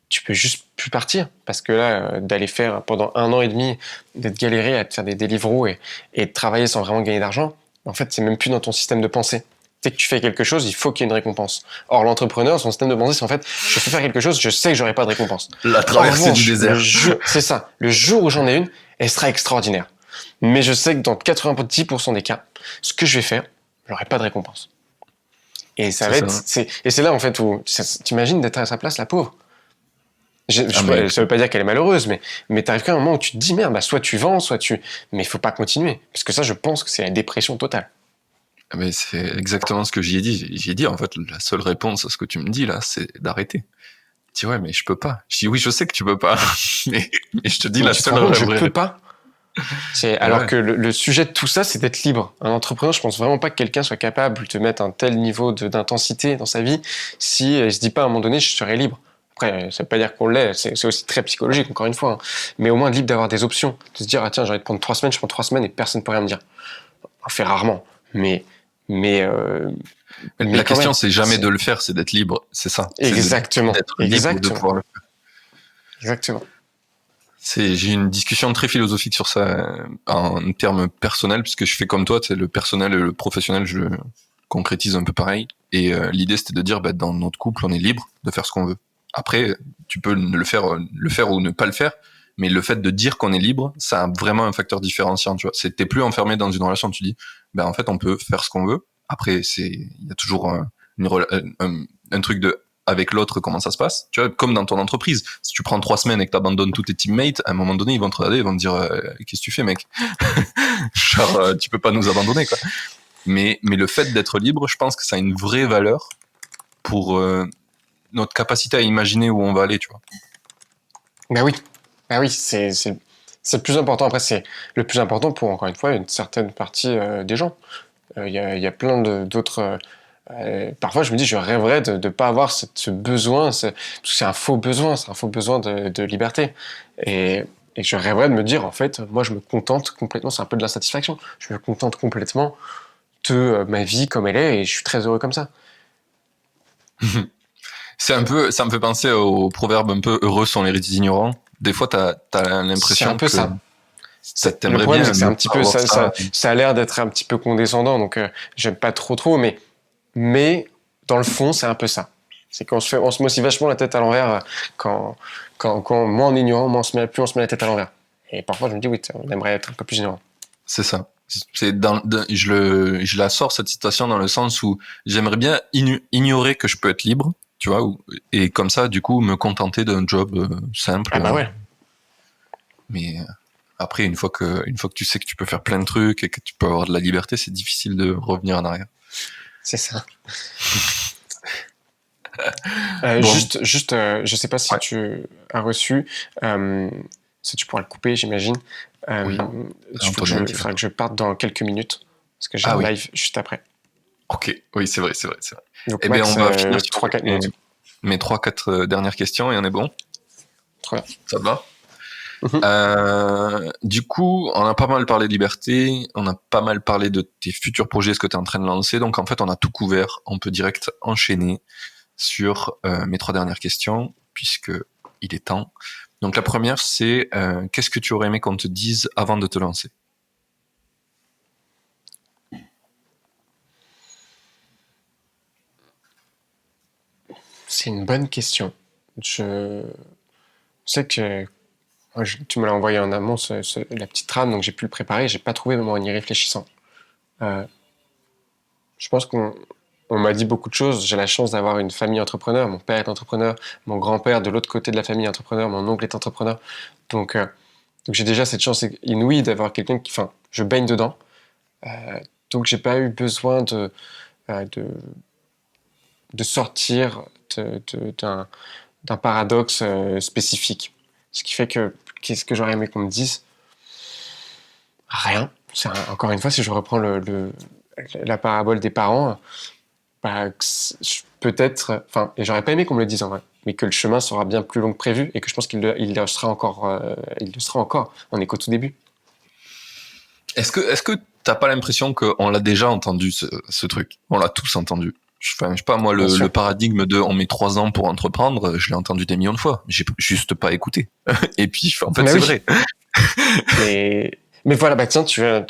A: tu peux juste plus partir, parce que là, d'aller faire pendant 1 an et demi, d'être galéré à te faire des deliveroo et de travailler sans vraiment gagner d'argent, en fait, c'est même plus dans ton système de pensée. Dès que tu fais quelque chose, il faut qu'il y ait une récompense. Or, l'entrepreneur, son système de pensée, c'est en fait, je fais faire quelque chose, je sais que j'aurai pas de récompense.
D: La traversée du désert.
A: C'est ça. Le jour où j'en ai une, elle sera extraordinaire. Mais je sais que dans 90% des cas, ce que je vais faire, j'aurai pas de récompense. Et ça va être, et c'est là, en fait, où, t'imagines d'être à sa place, la pauvre. Ça veut pas dire qu'elle est malheureuse, mais t'arrives qu'à un moment où tu te dis, merde, bah, soit tu vends, mais il faut pas continuer. Parce que ça, je pense que c'est la dépression totale.
D: Mais c'est exactement ce que j'y ai dit. J'y ai dit, en fait, la seule réponse à ce que tu me dis, là, c'est d'arrêter. Je dis, ouais, mais je peux pas. Je dis, oui, je sais que tu peux pas. mais je te dis, la seule
A: réponse, je
D: vraie
A: peux pas. Alors que le sujet de tout ça, c'est d'être libre. Un entrepreneur, je pense vraiment pas que quelqu'un soit capable de mettre un tel niveau d'intensité dans sa vie si il se dit pas à un moment donné, je serai libre. Après, ça veut pas dire qu'on l'est, c'est aussi très psychologique, encore une fois. Hein. Mais au moins libre d'avoir des options. De se dire, ah tiens, j'ai envie de prendre 3 semaines, je prends 3 semaines et personne ne peut rien me dire. On le fait rarement. Mais
D: la question, c'est jamais de le faire, c'est d'être libre. C'est ça.
A: Exactement.
D: C'est d'être libre de pouvoir le faire.
A: Exactement.
D: J'ai une discussion très philosophique sur ça en termes personnels, puisque je fais comme toi, le personnel et le professionnel, je concrétise un peu pareil. Et l'idée, c'était de dire, dans notre couple, on est libre de faire ce qu'on veut. Après, tu peux le faire ou ne pas le faire, mais le fait de dire qu'on est libre, ça a vraiment un facteur différenciant, tu vois. T'es plus enfermé dans une relation, tu dis, en fait, on peut faire ce qu'on veut. Après, il y a toujours un truc de avec l'autre, comment ça se passe, tu vois, comme dans ton entreprise. Si tu prends 3 semaines et que t'abandonnes tous tes teammates, à un moment donné, ils vont te regarder, ils vont te dire, qu'est-ce que tu fais, mec? Genre, tu peux pas nous abandonner, quoi. Mais le fait d'être libre, je pense que ça a une vraie valeur pour notre capacité à imaginer où on va aller, tu vois.
A: Oui, c'est le plus important. Après, c'est le plus important pour, encore une fois, une certaine partie des gens. Il y a plein d'autres... parfois, je me dis, je rêverais de ne pas avoir ce besoin, parce que c'est un faux besoin de liberté. Et je rêverais de me dire, en fait, moi, je me contente complètement, c'est un peu de l'insatisfaction, je me contente complètement de ma vie comme elle est, et je suis très heureux comme ça.
D: Ça me fait penser au proverbe un peu heureux sont les ignorants. Des fois, t'as l'impression
A: c'est un peu
D: que
A: ça.
D: t'aimerais
A: le problème,
D: bien
A: c'est que c'est un petit peu
D: ça.
A: ça a l'air d'être un petit peu condescendant, donc j'aime pas trop, mais dans le fond, c'est un peu ça. C'est qu'on se met aussi vachement la tête à l'envers quand moins en ignorant, plus on se met la tête à l'envers. Et parfois, je me dis, oui, on aimerait être un peu plus ignorant.
D: C'est ça. Je la sors cette citation dans le sens où j'aimerais bien ignorer que je peux être libre, tu vois, et comme ça, du coup, me contenter d'un job simple.
A: Ah bah ouais.
D: Mais après, une fois que tu sais que tu peux faire plein de trucs et que tu peux avoir de la liberté, c'est difficile de revenir en arrière.
A: C'est ça.
D: Bon.
A: Juste, je sais pas si tu as reçu, si tu pourras le couper, j'imagine.
D: Oui.
A: Il faudra que je parte dans quelques minutes, parce que j'ai un live juste après.
D: Ok, oui, c'est vrai.
A: Donc,
D: on va finir
A: 3-4 minutes.
D: Mes 3-4 dernières questions et on est bon.
A: Très bien.
D: Ça te va? Du coup, on a pas mal parlé de liberté, on a pas mal parlé de tes futurs projets, ce que tu es en train de lancer. Donc en fait, on a tout couvert. On peut direct enchaîner sur mes 3 dernières questions, puisque il est temps. Donc la première, c'est qu'est-ce que tu aurais aimé qu'on te dise avant de te lancer?
A: C'est une bonne question. Je sais que tu me l'as envoyé en amont, la petite trame, donc j'ai pu le préparer. J'ai pas trouvé, même en y réfléchissant. Je pense qu'on on m'a dit beaucoup de choses. J'ai la chance d'avoir une famille entrepreneur. Mon père est entrepreneur, mon grand-père de l'autre côté de la famille est entrepreneur, mon oncle est entrepreneur. Donc j'ai déjà cette chance inouïe d'avoir quelqu'un qui... Enfin, je baigne dedans. Donc j'ai pas eu besoin de sortir d'un paradoxe spécifique. Ce qui fait que, qu'est-ce que j'aurais aimé qu'on me dise? Rien. Encore une fois, si je reprends la parabole des parents, peut-être... Enfin, et j'aurais pas aimé qu'on me le dise en vrai, mais que le chemin sera bien plus long que prévu et que je pense qu'il le sera encore. Il le sera encore. On est qu'au tout début.
D: Est-ce que t'as pas l'impression qu'on l'a déjà entendu, ce truc? On l'a tous entendu. Enfin, je sais pas, moi, le paradigme de on met 3 ans pour entreprendre, je l'ai entendu des millions de fois. J'ai juste pas écouté. Et puis, en fait, c'est vrai.
A: Mais voilà, tiens, tu veux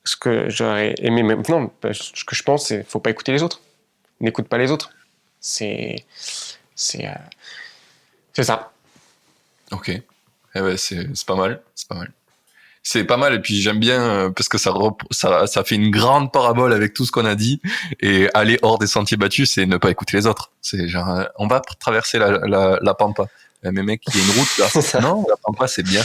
A: ce que j'aurais aimé. Non, ce que je pense, c'est faut pas écouter les autres. N'écoute pas les autres. C'est ça.
D: Ok. Eh ben, c'est pas mal. C'est pas mal. C'est pas mal, et puis j'aime bien parce que ça fait une grande parabole avec tout ce qu'on a dit, et aller hors des sentiers battus, c'est ne pas écouter les autres. C'est genre, on va traverser la pampa. Mais mec, il y a une route là. Non, la pampa, c'est bien.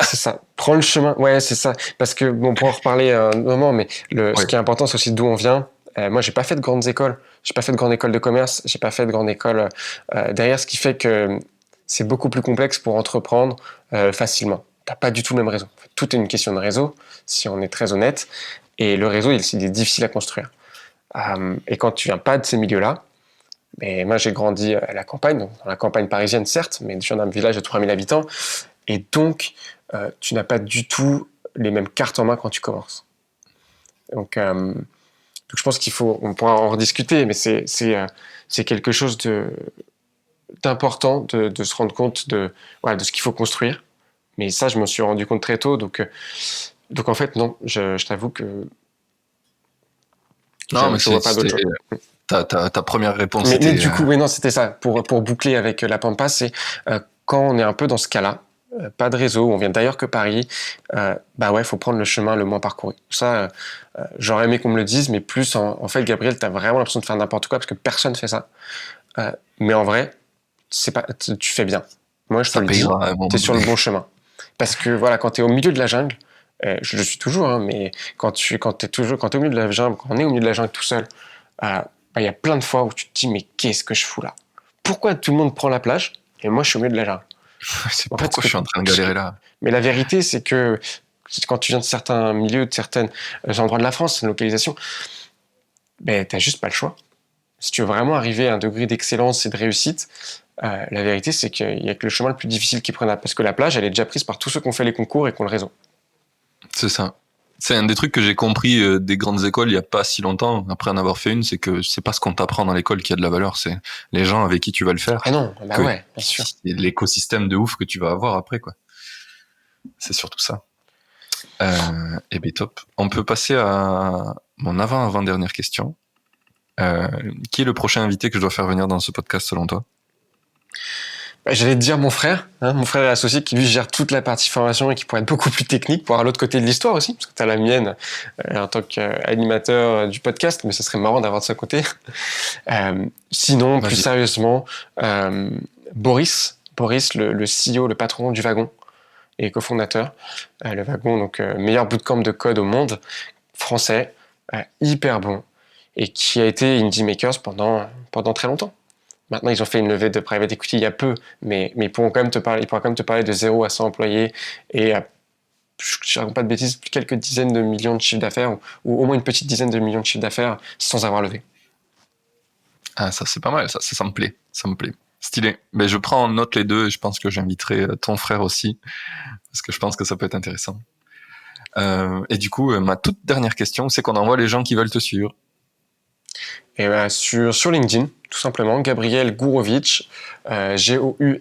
A: C'est ça. Prends le chemin. Ouais, c'est ça. Parce que, bon, pour en reparler un moment, mais ce qui est important, c'est aussi d'où on vient. Moi, j'ai pas fait de grandes écoles. J'ai pas fait de grande école de commerce. J'ai pas fait de grande école derrière, ce qui fait que c'est beaucoup plus complexe pour entreprendre facilement. T'as pas du tout le même réseau. Tout est une question de réseau, si on est très honnête. Et le réseau, il est difficile à construire. Et quand tu viens pas de ces milieux-là, mais moi, j'ai grandi à la campagne, donc dans la campagne parisienne, certes, mais je viens d'un village de 3000 habitants. Et donc, tu n'as pas du tout les mêmes cartes en main quand tu commences. Donc je pense on pourra en rediscuter, mais c'est quelque chose d'important de se rendre compte de ce qu'il faut construire. Mais ça, je m'en suis rendu compte très tôt. Donc en fait, non, je t'avoue que...
D: Non, mais je vois pas d'autre chose. Ta première réponse
A: mais du coup, oui, non, c'était ça. Pour boucler avec la Pampa, c'est quand on est un peu dans ce cas-là, pas de réseau, on vient d'ailleurs que Paris, faut prendre le chemin le moins parcouru. Ça, j'aurais aimé qu'on me le dise, mais plus en fait, Gabriel, t'as vraiment l'impression de faire n'importe quoi parce que personne fait ça. Mais en vrai, tu fais bien. Moi, je te le dis, t'es sur le bon chemin. Parce que voilà, quand t'es au milieu de la jungle, je le suis toujours, hein, mais quand t'es au milieu de la jungle, quand on est au milieu de la jungle tout seul, il y a plein de fois où tu te dis, mais qu'est-ce que je fous là? Pourquoi tout le monde prend la plage et moi je suis au milieu de la jungle?
D: Pourquoi je suis en train de galérer là?
A: Mais la vérité, c'est que quand tu viens de certains milieux, de certains endroits de la France, une localisation, t'as juste pas le choix. Si tu veux vraiment arriver à un degré d'excellence et de réussite, la vérité, c'est qu'il y a que le chemin le plus difficile qui prenne, parce que la plage, elle est déjà prise par tous ceux qui ont fait les concours et qui ont le réseau.
D: C'est ça. C'est un des trucs que j'ai compris des grandes écoles il y a pas si longtemps, après en avoir fait une, c'est que c'est pas ce qu'on t'apprend dans l'école qui a de la valeur, c'est les gens avec qui tu vas le faire.
A: Ah non, ouais, bien sûr.
D: C'est l'écosystème de ouf que tu vas avoir après, quoi. C'est surtout ça. Et ben top. On peut passer à mon avant-dernière question. Qui est le prochain invité que je dois faire venir dans ce podcast selon toi?
A: J'allais te dire mon frère est associé qui lui gère toute la partie formation et qui pourrait être beaucoup plus technique pour avoir l'autre côté de l'histoire aussi, parce que tu as la mienne en tant qu'animateur du podcast, mais ça serait marrant d'avoir de ce côté. Sinon, plus sérieusement, Boris, le CEO, le patron du Wagon et cofondateur. Le Wagon, donc meilleur bootcamp de code au monde, français, hyper bon, et qui a été Indie Makers pendant très longtemps. Maintenant, ils ont fait une levée de private equity il y a peu, mais ils pourront quand même te parler de 0 à 100 employés et je ne raconte pas de bêtises, quelques dizaines de millions de chiffres d'affaires ou au moins une petite dizaine de millions de chiffres d'affaires sans avoir levé.
D: Ah, ça c'est pas mal, ça me plaît, Stylé. Mais je prends en note les deux et je pense que j'inviterai ton frère aussi parce que je pense que ça peut être intéressant. Et du coup, ma toute dernière question, c'est qu'on envoie les gens qui veulent te suivre.
A: Et sur LinkedIn, tout simplement, Gabriel Gourovitch, Gourovitch,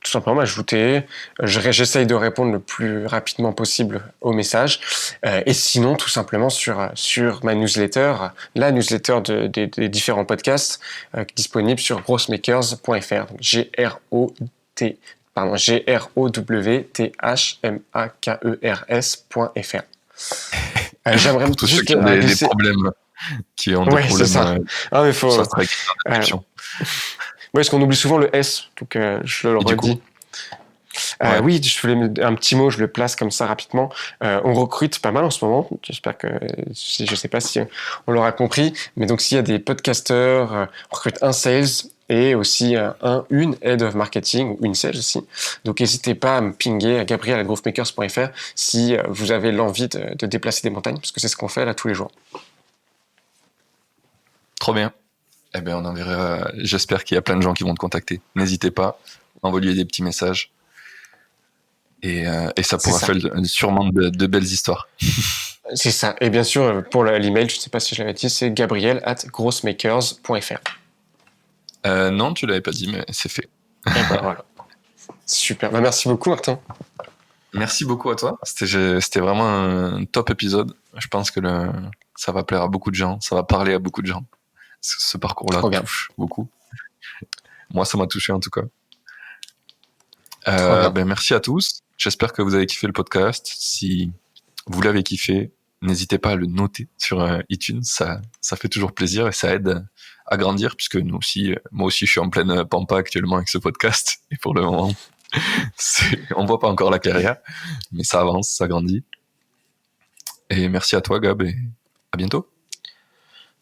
A: tout simplement m'ajouter. J'essaye de répondre le plus rapidement possible aux messages. Et sinon, tout simplement sur ma newsletter, la newsletter des différents podcasts, disponible sur growthmakers.fr. growthmakers.fr. J'aimerais
D: Pour tous ceux
A: juste
D: qui ont des
A: glisser-
D: problèmes, qui ont
A: Ouais,
D: des
A: c'est ça.
D: problèmes,
A: Ah, mais faut.
D: ça sera écrit dans la description.
A: Oui, parce qu'on oublie souvent le S, donc je le
D: Et du
A: redis.
D: Ouais.
A: Oui, je voulais un petit mot, je le place comme ça rapidement. On recrute pas mal en ce moment. J'espère que, je sais pas si on l'aura compris, mais donc s'il y a des podcasteurs, on recrute un sales et aussi une head of marketing ou une sales aussi. Donc n'hésitez pas à me pinguer à gabriel@growthmakers.fr si vous avez l'envie de déplacer des montagnes, parce que c'est ce qu'on fait là tous les jours.
D: Trop bien. Eh ben, on enverra. J'espère qu'il y a plein de gens qui vont te contacter. N'hésitez pas, envoyez des petits messages. Et ça pourra faire sûrement de belles histoires.
A: C'est ça. Et bien sûr, pour l'email, je ne sais pas si je l'avais dit, c'est gabriel@growthmakers.fr.
D: Non, tu l'avais pas dit, mais c'est fait.
A: Voilà. Super. Merci beaucoup, Martin.
D: Merci beaucoup à toi. C'était vraiment un top épisode. Je pense que ça va plaire à beaucoup de gens. Ça va parler à beaucoup de gens. Ce parcours-là touche beaucoup. Moi, ça m'a touché en tout cas. Merci à tous. J'espère que vous avez kiffé le podcast. Si vous l'avez kiffé, n'hésitez pas à le noter sur iTunes. Ça fait toujours plaisir et ça aide à grandir, puisque moi aussi, je suis en pleine pampa actuellement avec ce podcast. Et pour le moment, on voit pas encore la carrière, mais ça avance, ça grandit. Et merci à toi, Gab, et à bientôt.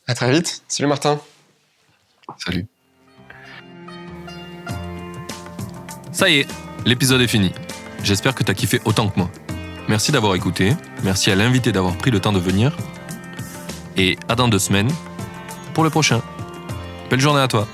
A: À très vite. Salut, Martin.
D: Salut.
B: Ça y est, l'épisode est fini. J'espère que t'as kiffé autant que moi. Merci d'avoir écouté, merci à l'invité d'avoir pris le temps de venir. Et à dans 2 semaines pour le prochain. Belle journée à toi.